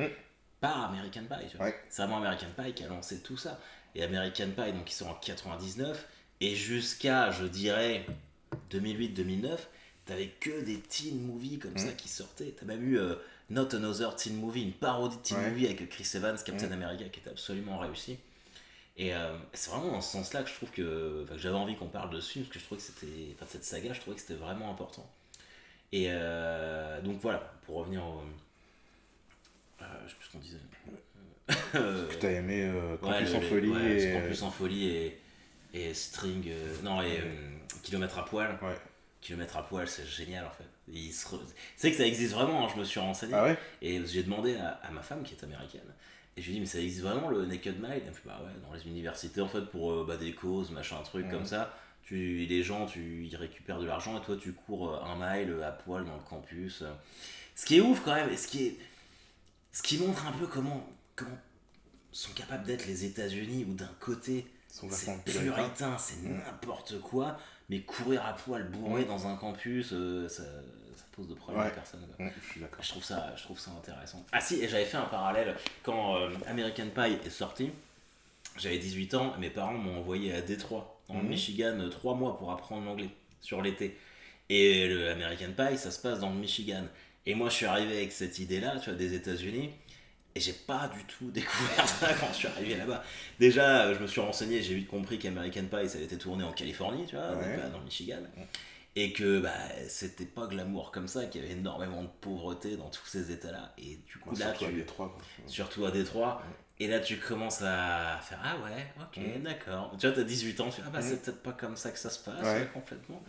par American Pie, tu vois. C'est vraiment American Pie qui a lancé tout ça. Et American Pie, donc ils sont en 99, et jusqu'à, je dirais, 2008-2009, t'avais que des teen movies comme ça qui sortaient. T'as même eu Not Another Teen Movie, une parodie de teen movie avec Chris Evans, Captain America, qui était absolument réussi. Et c'est vraiment dans ce sens-là que je trouve que j'avais envie qu'on parle de ce film, parce que je trouvais que c'était, de cette saga, je trouvais que c'était vraiment important. Et donc voilà, pour revenir au. Je sais plus ce qu'on disait. Que t'as aimé Ouais, Campus en folie et... Campus en folie et String. Non, et Kilomètre à poil. Ouais. Kilomètre à poil, c'est génial en fait. C'est que ça existe vraiment, hein, je me suis renseigné. Ah ouais? Et j'ai demandé à ma femme qui est américaine. Et je lui ai dit, mais ça existe vraiment le Naked Mile? Elle me fait, bah ouais, dans les universités en fait, pour des causes, machin, truc comme ça. Les gens, ils récupèrent de l'argent et toi tu cours 1 mile à poil dans le campus. Ce qui est ouf quand même, et ce qui montre un peu comment sont capables d'être les États-Unis, où d'un côté c'est puritain, c'est n'importe quoi, mais courir à poil bourré dans un campus, ça pose de problème à personne. Je suis d'accord. Je trouve ça intéressant. Ah si, et j'avais fait un parallèle quand American Pie est sorti. J'avais 18 ans, mes parents m'ont envoyé à Détroit, dans le Michigan, 3 mois pour apprendre l'anglais, sur l'été. Et le American Pie, ça se passe dans le Michigan. Et moi, je suis arrivé avec cette idée-là, tu vois, des États-Unis, et j'ai pas du tout découvert ça quand je suis arrivé là-bas. Déjà, je me suis renseigné, j'ai vite compris qu'American Pie, ça avait été tourné en Californie, tu vois, donc pas dans le Michigan. Et que c'était pas glamour comme ça, qu'il y avait énormément de pauvreté dans tous ces états-là. Et du coup, là, surtout à Détroit. Surtout à Détroit. Et là, tu commences à faire ah ouais, ok, d'accord. Tu vois, t'as 18 ans, tu fais c'est peut-être pas comme ça que ça se passe, complètement.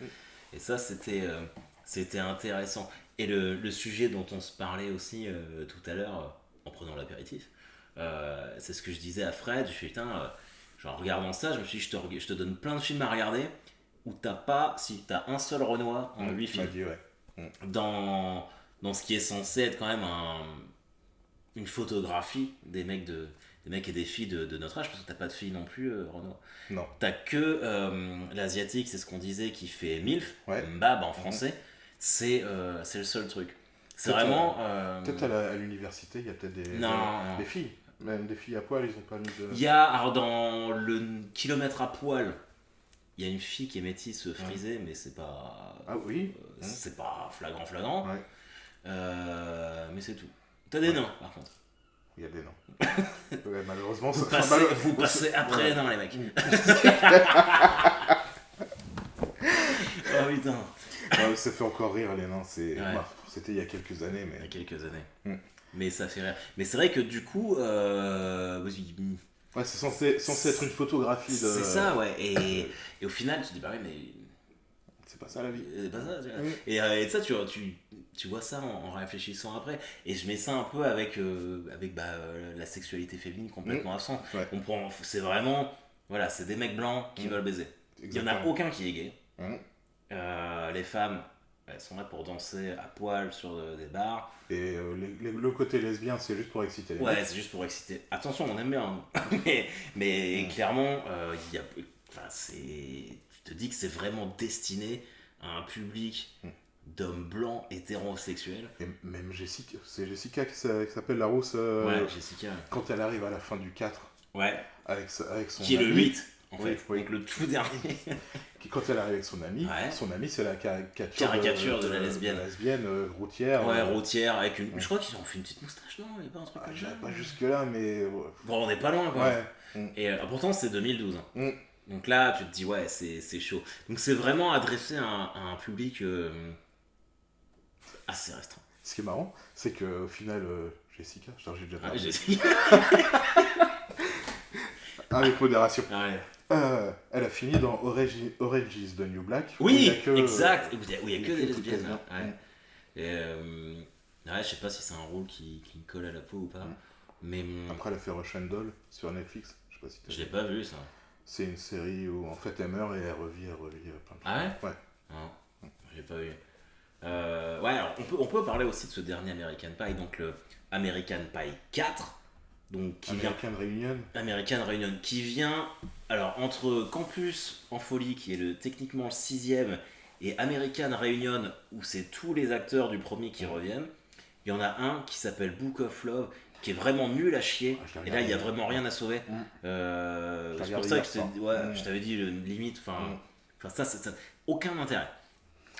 Et ça, c'était intéressant. Et le sujet dont on se parlait aussi tout à l'heure, en prenant l'apéritif, c'est ce que je disais à Fred. Je fais putain, genre, en regardant ça, je me suis dit, je te donne plein de films à regarder où t'as un seul Renoir en 8 films. Dans ce qui est censé être quand même une photographie des mecs et des filles de notre âge, parce que t'as pas de filles non plus, Renoir. Non. T'as que l'asiatique, c'est ce qu'on disait, qui fait MILF, Mbab en français, c'est le seul truc. C'est peut-être vraiment... Peut-être à l'université, il y a peut-être des filles. Même des filles à poil, ils ont pas mis de... Il y a, alors dans le Kilomètre à poil, il y a une fille qui est métisse frisée, mais c'est pas... Ah oui c'est pas flagrant. Mais c'est tout. T'as des nains, par contre. Il y a des nains. Malheureusement, vous passez après les nains, les mecs. Oh putain. Ça fait encore rire, les nains. C'était il y a quelques années. Mais... Il y a quelques années. Mais ça fait rire. Mais c'est vrai que du coup... c'est censé être une photographie de... C'est ça, ouais. Et au final, tu te dis, bah oui, mais... C'est pas ça la vie. C'est pas ça, tu vois. Et ça, tu vois ça en réfléchissant après. Et je mets ça un peu avec la sexualité féminine complètement absente. C'est vraiment... Voilà, c'est des mecs blancs qui veulent baiser. Il n'y en a aucun qui est gay. Les femmes, elles sont là pour danser à poil sur des bars. Et le côté lesbien, c'est juste pour exciter les mecs. C'est juste pour exciter. Attention, on aime bien. mais clairement, je te dis que c'est vraiment destiné à un public d'hommes blancs hétérosexuels. Et même Jessica, c'est Jessica qui s'appelle la rousse. Jessica. Quand elle arrive à la fin du 4. Avec son qui est ami, le 8, en fait. Donc le tout dernier. Quand elle arrive avec son ami c'est la caricature de la lesbienne. Routière. Routière avec une... Je crois qu'ils ont fait une petite moustache, non? Il n'y a pas un truc comme ça. Pas jusque-là, mais... Bon, on n'est pas loin, quoi. Et pourtant, c'est 2012. Donc là, tu te dis, c'est chaud. Donc c'est vraiment adressé à un public assez restreint. Ce qui est marrant, c'est qu'au final, Jessica, j'ai déjà parlé. Jessica. Avec modération. Elle a fini dans Orange is the New Black. Oui, exact. Où il n'y a que des lesbiennes. Je sais pas si c'est un rôle qui me colle à la peau ou pas. Mais après, elle a fait Russian Doll sur Netflix. Je sais pas si je l'ai pas vu, ça. C'est une série où en fait elle meurt et elle revit plein de choses. Ah ouais? Non, je l'ai pas vu. Alors on peut parler aussi de ce dernier American Pie, donc le American Pie 4. Donc, American Reunion, qui vient alors entre Campus en folie, qui est techniquement le 6ème, et American Reunion, où c'est tous les acteurs du premier qui reviennent. Il y en a un qui s'appelle Book of Love, qui est vraiment nul à chier, et là il n'y a vraiment rien à sauver. C'est pour ça que je t'avais dit limite, ça aucun intérêt.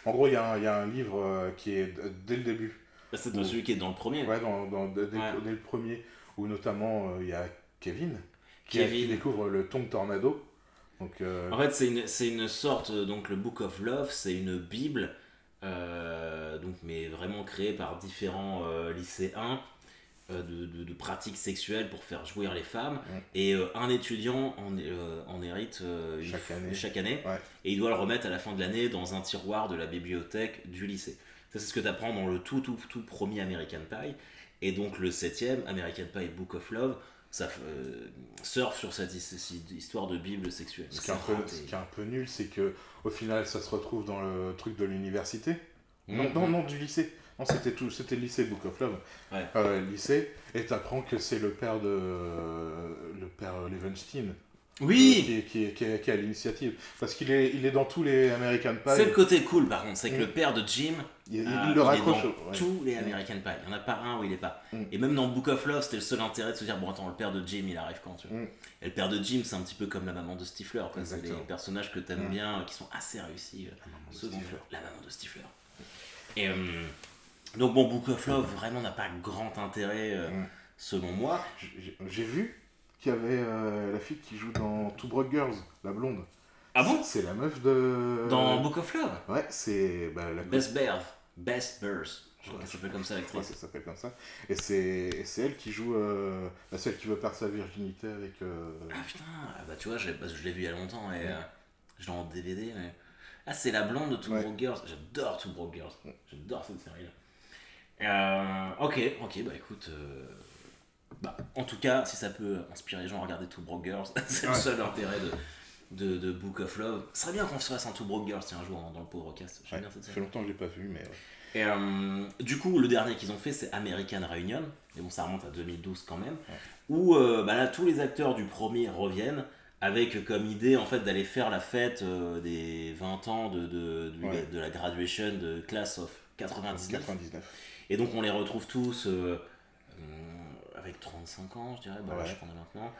En gros, il y a un livre qui est dès le début. C'est celui qui est dans le premier. Dès le premier. Où notamment il y a Kevin qui découvre le Tongue Tornado. Donc, en fait, c'est une sorte, donc le Book of Love, c'est une bible donc, mais vraiment créé par différents lycéens de pratiques sexuelles pour faire jouir les femmes. Mm. Et un étudiant en hérite chaque année. Ouais. Et il doit le remettre à la fin de l'année dans un tiroir de la bibliothèque du lycée. Ça, c'est ce que tu apprends dans le tout premier American Pie. Et donc le septième, American Pie Book of Love, ça surfe sur cette histoire de Bible sexuelle. Ce qui est un peu nul, c'est que au final, ça se retrouve dans le truc de l'université. Non, du lycée. Non, c'était le lycée Book of Love. Ouais. Lycée, et t'apprends que c'est le père Levenstein. Oui. Qui est à l'initiative. Parce qu'il est dans tous les American Pie. C'est le côté cool par contre, c'est que le père de Jim, il le raccroche. Il est dans tous les American Pie. Il n'y en a pas un où il est pas. Et même dans Book of Love, c'était le seul intérêt de se dire bon attends, le père de Jim il arrive quand tu vois. Et le père de Jim, c'est un petit peu comme la maman de Stifler. C'est des personnages que t'aimes bien, qui sont assez réussis. La maman de Stifler. Et donc bon, Book of Love vraiment n'a pas grand intérêt selon moi. J'ai vu qu'il y avait la fille qui joue dans Two Broke Girls, la blonde. Ah bon? C'est la meuf de... Dans Book of Love? Ouais, c'est... la Best Bears. Je crois qu'elle s'appelle comme ça, l'actrice. Ouais, ça s'appelle comme ça. Et c'est elle qui joue celle qui veut perdre sa virginité avec... Ah putain, bah tu vois, je l'ai vu il y a longtemps et je l'ai en DVD. Mais... Ah, c'est la blonde de Two Broke Girls. J'adore Two Broke Girls. J'adore cette série-là. Ok, bah écoute... en tout cas, si ça peut inspirer les gens à regarder Two Broke Girls, c'est le seul intérêt de Book of Love. Ce serait bien qu'on se fasse un Two Broke Girls un jour dans le Podcast. J'aime bien cette série. Ça fait longtemps que je l'ai pas vu, mais... Et du coup, le dernier qu'ils ont fait, c'est American Reunion. Mais bon, ça remonte à 2012 quand même. Où là, tous les acteurs du premier reviennent avec comme idée en fait d'aller faire la fête des 20 ans de la graduation de Class of 99. Et donc on les retrouve tous avec 35 ans, je dirais, l'âge qu'on a maintenant,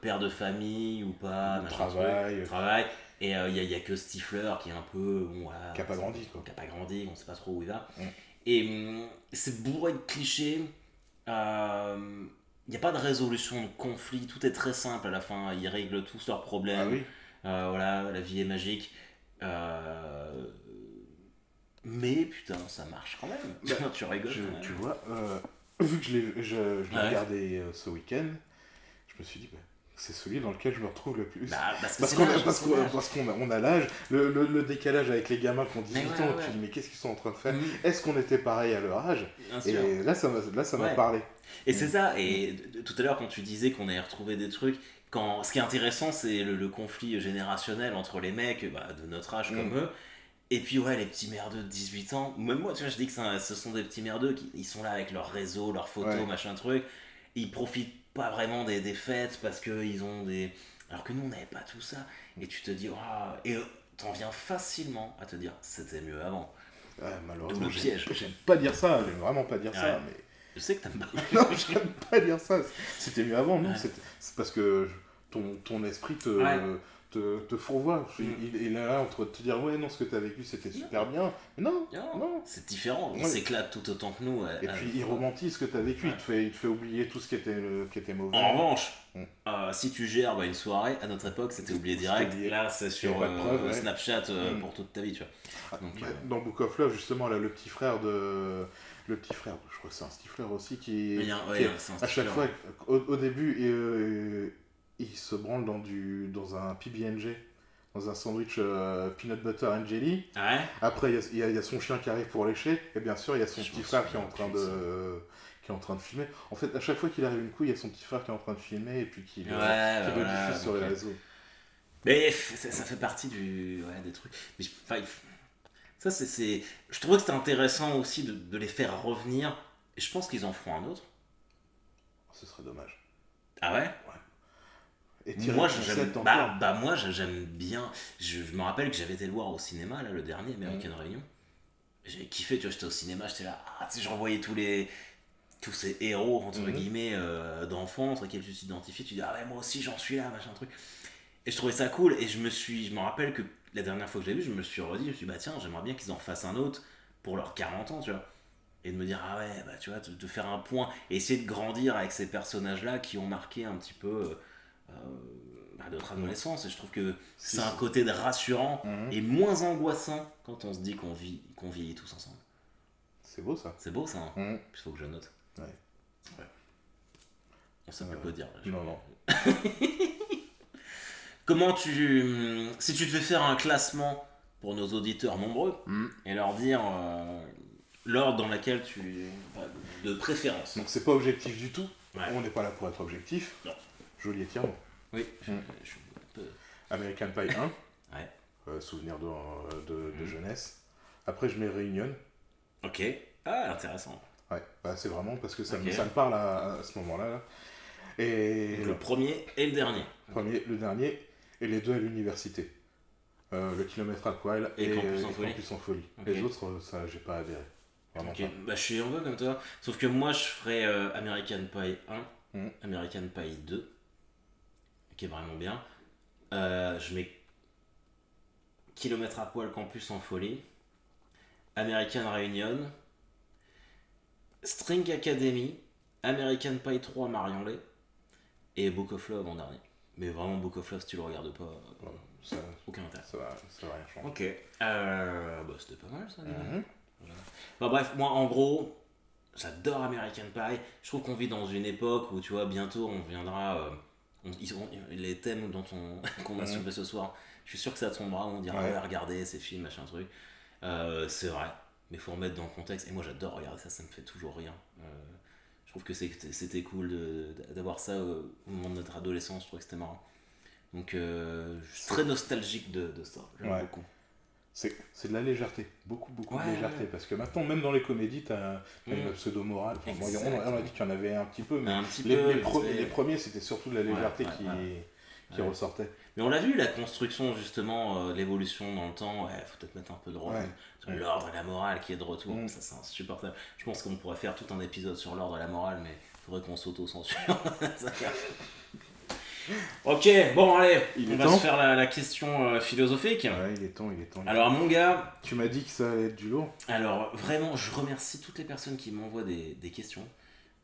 père de famille ou pas, travail. Et il n'y a que Stifler qui est un peu... qui n'a pas grandi, quoi. Qui n'a pas grandi, on ne sait pas trop où il va. Et c'est bourré de clichés. Il n'y a pas de résolution de conflit, tout est très simple à la fin, ils règlent tous leurs problèmes. Voilà, la vie est magique. Mais putain, ça marche quand même. Tu rigoles. Tu vois, vu que je l'ai regardé ce week-end, je me suis dit, c'est celui dans lequel je me retrouve le plus. Parce qu'on a l'âge, le décalage avec les gamins qui ont 18 ans, tu te dis, mais qu'est-ce qu'ils sont en train de faire? Est-ce qu'on était pareil à leur âge? Et là, ça m'a parlé. Et c'est ça, et tout à l'heure, quand tu disais qu'on avait retrouvé des trucs, ce qui est intéressant, c'est le conflit générationnel entre les mecs de notre âge comme eux. Et puis les petits merdeux de 18 ans, même moi tu vois je dis que ce sont des petits merdeux ils sont là avec leur réseau, leurs photos, machin truc, ils profitent pas vraiment des fêtes parce qu'ils ont des... Alors que nous on n'avait pas tout ça, et tu te dis, et t'en viens facilement à te dire, c'était mieux avant. Malheureusement, le piège. J'aime pas dire ça, j'aime vraiment pas dire ça, mais... Je sais que t'aimes pas. Non, j'aime pas dire ça, c'était mieux avant, non, c'est parce que ton esprit te fourvoie. Il est là entre te dire non, ce que tu as vécu c'était super bien, mais non. C'est différent, il s'éclate tout autant que nous. Et puis il romantise ce que tu as vécu, il te fait oublier tout ce qui était mauvais. En revanche, si tu gères une soirée, à notre époque c'était oublié direct, là c'est sur Snapchat pour toute ta vie, tu vois. Dans Book of Love justement, là, le petit frère, je crois que c'est un Stifler aussi, qui à chaque fois, au début, il se branle dans un PB&J, dans un sandwich peanut butter and jelly. Après, il y a son chien qui arrive pour lécher, et bien sûr, il y a son petit frère qui est en train de filmer. En fait, à chaque fois qu'il arrive une couille, il y a son petit frère qui est en train de filmer, et puis qui le diffuse sur les réseaux. Mais ça fait partie des trucs. Mais, ça, je trouvais que c'était intéressant aussi de les faire revenir, et je pense qu'ils en feront un autre. Ce serait dommage. Ah ouais? Et moi j'aime bien. Je me rappelle que j'avais été le voir au cinéma, là, le dernier American Reunion. J'avais kiffé, tu vois, j'étais au cinéma, j'étais là, tu sais, je revoyais tous ces héros entre guillemets d'enfants entre lesquels tu t'identifies, tu dis moi aussi j'en suis là, machin truc. Et je trouvais ça cool, et je me rappelle que la dernière fois que je l'ai vu, je me suis dit tiens, j'aimerais bien qu'ils en fassent un autre pour leurs 40 ans, tu vois. Et de me dire tu vois, de faire un point et essayer de grandir avec ces personnages là qui ont marqué un petit peu notre adolescence, et je trouve que Si, c'est un si. côté de rassurant Mhm. et moins angoissant quand on se dit qu'on vieillit tous ensemble. C'est beau ça. C'est beau ça, hein. Mhm. Il faut que je note. Ouais. On sait plus quoi dire. Là. Non, non. Comment si tu devais faire un classement pour nos auditeurs nombreux Mhm. et leur dire l'ordre dans lequel de préférence. Donc c'est pas objectif du tout. Ouais. On n'est pas là pour être objectif. Non. Joli étirement. Oui, Mm. je suis un peu. American Pie 1. Ouais. Souvenir de jeunesse. Après, je mets Réunion. Ok. Ah, intéressant. Ouais, bah, c'est vraiment parce que ça, Ok. ça me parle à ce moment-là. Là. Et Donc, le premier et le dernier. le dernier, et les deux à l'université. Le kilomètre à poil Et Campus en folie. Campus en folie. Ok. Les autres, ça, j'ai pas adhéré. Vraiment Ok, bah, je suis un peu comme toi. Sauf que moi, je ferais American Pie 1, Mm. American Pie 2, qui est vraiment bien. Je mets Kilomètre à poil, Campus en folie, American Reunion, String Academy, American Pie 3, Marion Lay, et Book of Love en dernier. Mais vraiment, Book of Love, si tu le regardes pas, pas. Ça, aucun intérêt. ça va rien changer. Ok, bah, c'était pas mal ça. Dis donc. Mhm. Enfin bref, moi en gros, j'adore American Pie. Je trouve qu'on vit dans une époque où, tu vois, bientôt on viendra. Les thèmes qu'on a soulevés ce soir, je suis sûr que ça tombera. On dira, Ouais. ouais, regardez ces films, machin truc. C'est vrai, mais faut remettre dans le contexte. Et moi j'adore regarder ça, ça me fait toujours rire. Je trouve que c'était cool d'avoir ça au moment de notre adolescence, je trouve que c'était marrant. Donc je suis très nostalgique de ça, j'aime Ouais. beaucoup. C'est de la légèreté, beaucoup Ouais, de légèreté, ouais. parce que maintenant, même dans les comédies, t'as une Mm. pseudo-morale. Enfin, bon, on a Exactement. dit qu'il y en avait un petit peu, mais Un petit les, peu, les, vite pro- fait. les premiers, c'était surtout de la légèreté Ouais, qui Ouais. ressortait. Mais on l'a vu, la construction, justement, l'évolution dans le temps, ouais, faut peut-être mettre un peu de rôle. Ouais. Sur l'ordre et la morale qui est de retour, Mm. ça c'est insupportable. Je pense qu'on pourrait faire tout un épisode sur l'ordre et la morale, mais il faudrait qu'on s'auto-censure. Ok, bon allez, Il on est va temps. se faire la question philosophique. Ouais, il est temps. Alors mon gars, Tu m'as dit que ça allait être du lourd. alors vraiment, je remercie toutes les personnes qui m'envoient des questions.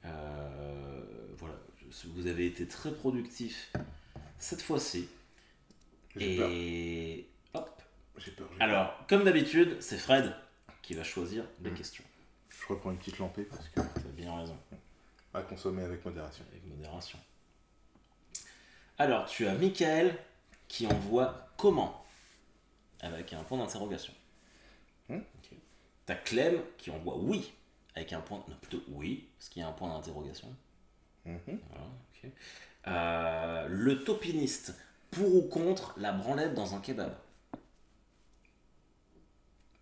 Voilà, vous avez été très productifs cette fois-ci. J'ai peur. Et hop. J'ai peur. Alors, comme d'habitude, c'est Fred qui va choisir les Mm. questions. Je reprends une petite lampée parce que T'as bien raison, à consommer avec modération. avec modération. Alors, tu as Michael qui envoie comment avec un point d'interrogation. Mm. Ok. T'as Clem qui envoie oui avec un point. Non, plutôt oui, parce qu'il y a un point d'interrogation. Mhm. Voilà, ok. Le topiniste, pour ou contre la branlette dans un kebab.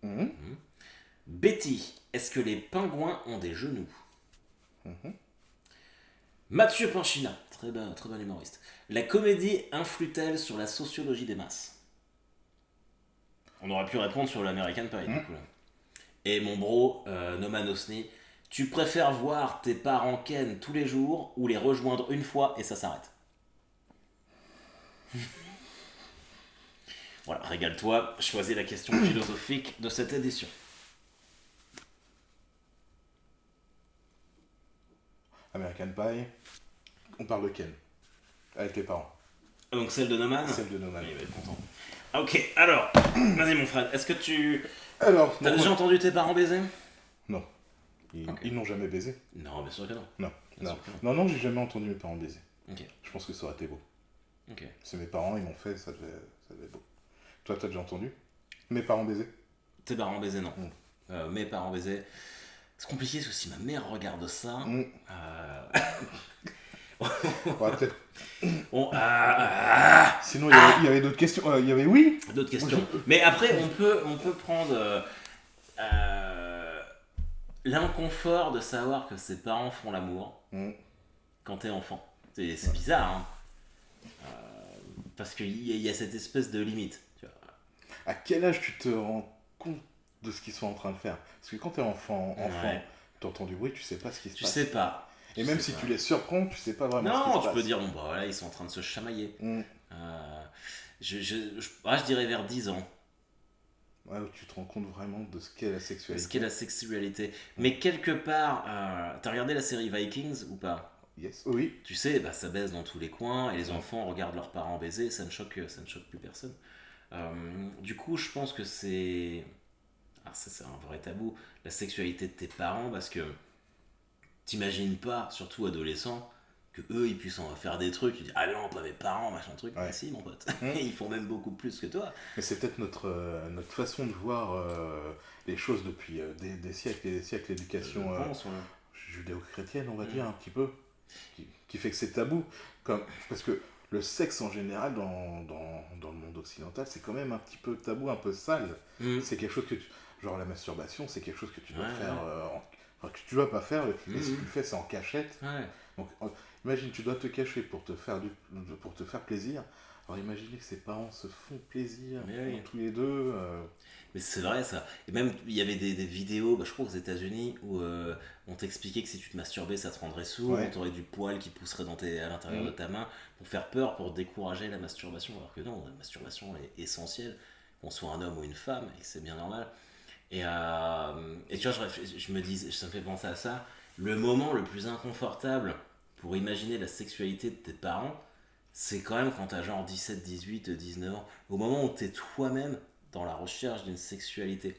Mhm. Betty, est-ce que les pingouins ont des genoux? Mhm. Mathieu Pinchina, très bon humoriste. La comédie influe-t-elle sur la sociologie des masses? On aurait pu répondre sur l'American Pie, du coup. Là. Et mon bro, Noman Osni, tu préfères voir tes parents ken tous les jours ou les rejoindre une fois et ça s'arrête? Voilà, régale-toi, choisis la question philosophique de cette édition. American Pie. On parle de Ken. Avec les parents. Donc celle de Noman? Celle de Noman. Il va être content. Ok, alors, vas-y mon frère, est-ce que tu... Alors, T'as non, déjà entendu tes parents baiser? non. Ils, Ok. ils n'ont jamais baisé. Non, bien sûr que non. Non. Bien Non, sûr que non. non, j'ai jamais entendu mes parents baiser. Ok, Je pense que ça aurait été beau. ok. C'est mes parents, ils m'ont fait, ça devait être beau. Toi, t'as déjà entendu mes parents baiser? Tes parents baiser, non. Mm. Mes parents baiser. C'est compliqué parce que si ma mère regarde ça. Mm. Euh... Ouais, peut-être. Bon, Sinon, il y avait d'autres questions. Il y avait oui. d'autres questions. Mais après, on peut prendre l'inconfort de savoir que ses parents font l'amour Mm. quand t'es enfant. C'est bizarre, hein. Parce qu'il y a cette espèce de limite. Tu vois. À quel âge tu te rends compte de ce qu'ils sont en train de faire? Parce que quand t'es enfant, Ouais. t'entends du bruit, tu sais pas ce qui se Tu passe. sais pas. Et même si tu les surprends, tu sais pas vraiment ce qui Non, se tu passe. peux dire, bon bah voilà, ils sont en train de se chamailler. Mm. Je dirais vers 10 ans. Ouais, où tu te rends compte vraiment de ce qu'est la sexualité. Ce qu'est la sexualité. Mais quelque part, t'as regardé la série Vikings ou pas? Yes, oui. Tu sais, bah, ça baise dans tous les coins et les enfants regardent leurs parents baiser, ça ne choque plus personne. Du coup, je pense que c'est. Ah, ça, c'est un vrai tabou, la sexualité de tes parents, parce que t'imagines pas, surtout adolescent, que eux ils puissent en faire des trucs. Tu dis, ah non, pas mes parents, machin truc. Ouais. Mais si, mon pote, Mmh. ils font même beaucoup plus que toi. Mais c'est peut-être notre façon de voir les choses depuis des siècles et des siècles, Je l'éducation pense, ouais. judéo-chrétienne, on va Mm. dire, un petit peu, qui fait que c'est tabou. Parce que le sexe en général dans le monde occidental, c'est quand même un petit peu tabou, un peu sale. Mm. C'est quelque chose genre la masturbation, c'est quelque chose que tu dois Ouais, faire, ouais. enfin, que tu dois pas faire, et si Mhm. tu le fais, c'est en cachette. Ouais. Donc, imagine, tu dois te cacher pour te faire plaisir. Alors, imaginez que ses parents se font plaisir, Mais oui. tous les deux. Mais c'est vrai ça. Et même, il y avait des vidéos, bah, je crois aux États-Unis, où on t'expliquait que si tu te masturbais, ça te rendrait sourd, Ouais. t'aurais du poil qui pousserait à l'intérieur Mhm. de ta main, pour faire peur, pour décourager la masturbation. Alors que non, la masturbation est essentielle, qu'on soit un homme ou une femme, et c'est bien normal. Et tu vois, je me dis, ça me fait penser à ça. Le moment le plus inconfortable pour imaginer la sexualité de tes parents, c'est quand même quand t'as genre 17, 18, 19 ans. Au moment où t'es toi-même dans la recherche d'une sexualité.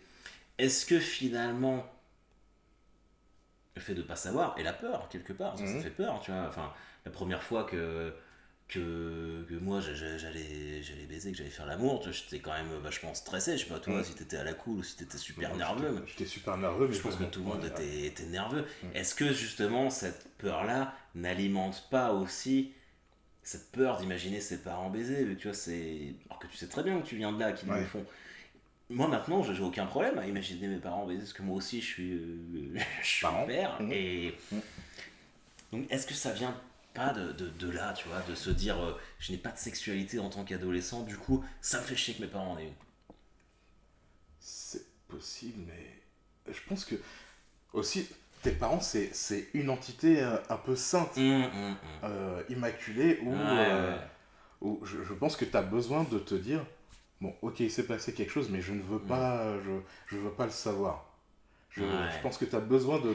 Est-ce que finalement, le fait de pas savoir, et la peur, quelque part, parce que ça Mhm. fait peur, tu vois, enfin, la première fois que moi j'allais baiser, que j'allais faire l'amour, tu vois, j'étais quand même vachement stressé, je sais pas toi Mhm. si t'étais à la cool ou si t'étais super Non, nerveux, mais j'étais super nerveux, mais je pense que tout le monde ouais, ouais. était nerveux. Mhm. Est-ce que justement cette peur-là n'alimente pas aussi cette peur d'imaginer ses parents baiser, tu vois, c'est. Alors que tu sais très bien que tu viens de là, qu'ils le Ouais. font. Moi maintenant, j'ai aucun problème à imaginer mes parents baiser, parce que moi aussi je suis, je suis Parents. père, Mhm. et Mhm. donc est-ce que ça vient pas de là, tu vois, de se dire je n'ai pas de sexualité en tant qu'adolescent, du coup ça me fait chier que mes parents en aient une. C'est possible, mais je pense que aussi, tes parents, c'est une entité un peu sainte, Hum. immaculée, Ouais, ouais. où je pense que tu as besoin de te dire, bon, ok, il s'est passé quelque chose, mais je veux pas le savoir. Je Ouais. pense que tu as besoin de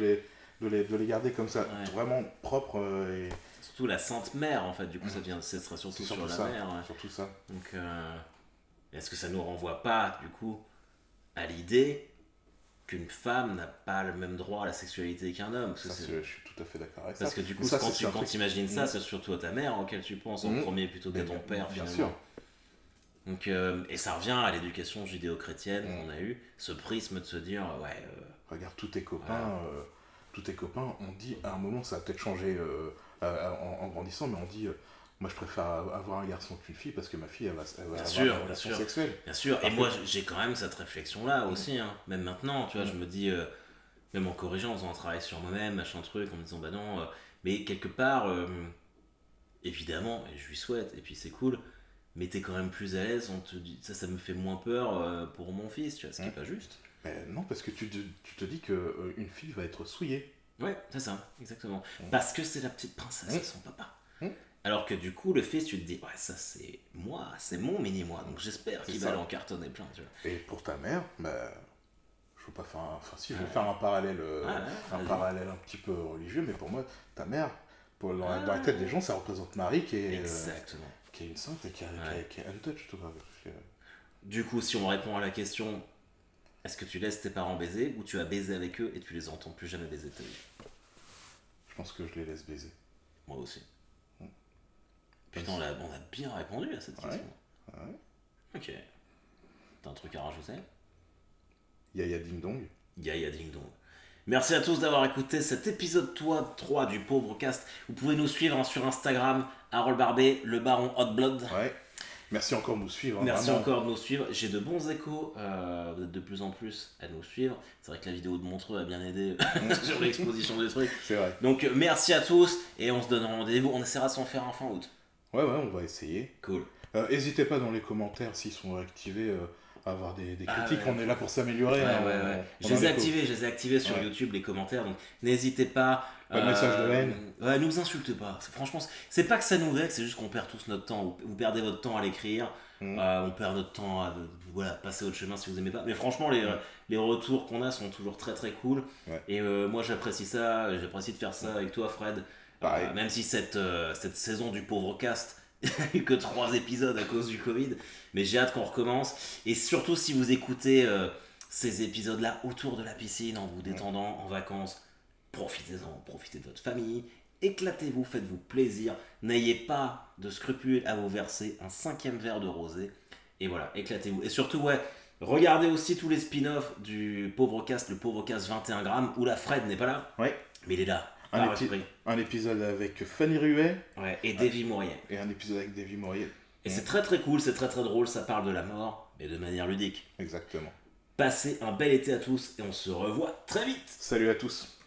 les garder comme ça, Ouais. vraiment propres, et Surtout la Sainte Mère, en fait, du coup, Mhm. ce sera C'est surtout sur surtout la ça, mère. Ouais. surtout ça. Donc, est-ce que ça nous renvoie pas, du coup, à l'idée qu'une femme n'a pas le même droit à la sexualité qu'un homme? Ça, je suis tout à fait d'accord avec ça. Parce que du Mais coup, ça, quand c'est un quand truc. tu imagines ça, Mhm. c'est surtout à ta mère auquel tu penses en Mhm. premier plutôt qu'à Mais ton père, bien finalement. sûr. Donc, et ça revient à l'éducation judéo-chrétienne Mhm. qu'on a eue, ce prisme de se dire, ouais, Regarde tous tes copains, voilà. on dit, à un moment, ça a peut-être changé en grandissant, mais on dit, moi je préfère avoir un garçon qu'une fille parce que ma fille, elle va Bien avoir sûr, des bien relations sûr. sexuelles. Bien sûr, et Alors moi que- j'ai quand même cette réflexion-là aussi, hein. Même maintenant, tu vois, je Mhm. me dis, même en corrigeant, en faisant un travail sur moi-même, machin truc, en me disant, bah non, mais quelque part, évidemment, et je lui souhaite, et puis c'est cool, mais t'es quand même plus à l'aise, on te dit, ça me fait moins peur pour mon fils, tu vois, ce qui est Mhm. pas juste. Mais non, parce que tu te dis que une fille va être souillée. Ouais, c'est ça, exactement. Mhm. Parce que c'est la petite princesse Mhm. et son papa. Mhm. Alors que du coup, le fils, tu te dis, ouais, ça c'est moi, c'est mon mini-moi, donc j'espère C'est qu'il ça. va aller en cartonner plein, tu vois. Et pour ta mère, bah, je veux pas faire enfin si, je vais Ouais. faire Ouais, un vas-y. parallèle un petit peu religieux, mais pour moi, ta mère, dans la Ah. tête des gens, ça représente Marie Exactement. qui est une sainte et Ouais. qui est untouched, quoi. Du coup, si on répond à la question, est-ce que tu laisses tes parents baiser ou tu as baisé avec eux et tu les entends plus jamais baiser de ta vie? Je pense que je les laisse baiser. Moi aussi. Mm. Putain, on a bien répondu à cette Ouais. question. Ouais. Ok. T'as un truc à rajouter? Yaya Ding Dong. Yaya Ding Dong. Merci à tous d'avoir écouté cet épisode 3 du Pauvre Cast. Vous pouvez nous suivre sur Instagram, Harold Barbet, le baron Hot Blood. Ouais. Merci encore de nous suivre. Hein, Merci vraiment. encore de nous suivre. J'ai de bons échos. Vous êtes de plus en plus à nous suivre. C'est vrai que la vidéo de Montreux a bien aidé sur l'exposition des trucs. C'est vrai. Donc merci à tous et on se donne rendez-vous. On essaiera de s'en faire un fin août. Ouais, on va essayer. Cool. N'hésitez pas dans les commentaires s'ils sont activés à avoir des Ah critiques. ouais. On est là pour s'améliorer. Ouais, hein, ouais. on Je en les ai écoute. activés sur Ouais. YouTube, les commentaires, donc n'hésitez pas. Pas de message de haine. Ouais, nous insultez pas. Franchement, c'est pas que ça nous vexe, c'est juste qu'on perd tous notre temps. Vous perdez votre temps à l'écrire, Mm. on perd notre temps à voilà, passer autre chemin si vous aimez pas. Mais franchement, les retours qu'on a sont toujours très très cool. Ouais. Et moi j'apprécie ça, j'apprécie de faire ça avec toi, Fred. Pareil. Même si cette saison du pauvre cast, il n'y a eu que 3 épisodes à cause du Covid, mais j'ai hâte qu'on recommence. Et surtout si vous écoutez ces épisodes-là autour de la piscine, en vous détendant, en vacances, profitez-en, profitez de votre famille, éclatez-vous, faites-vous plaisir, n'ayez pas de scrupules à vous verser un 5e verre de rosé, et voilà, éclatez-vous. Et surtout, ouais, regardez aussi tous les spin-offs du pauvre cast, le pauvre cast 21 grammes, où la Fred n'est pas là, Ouais. mais il est là. Un épisode avec Fanny Ruet. Ouais, et Davy Mourier. Et un épisode avec Davy Mourier. Et c'est très très cool, c'est très très drôle, ça parle de la mort, mais de manière ludique. Exactement. Passez un bel été à tous et on se revoit très vite. Salut à tous.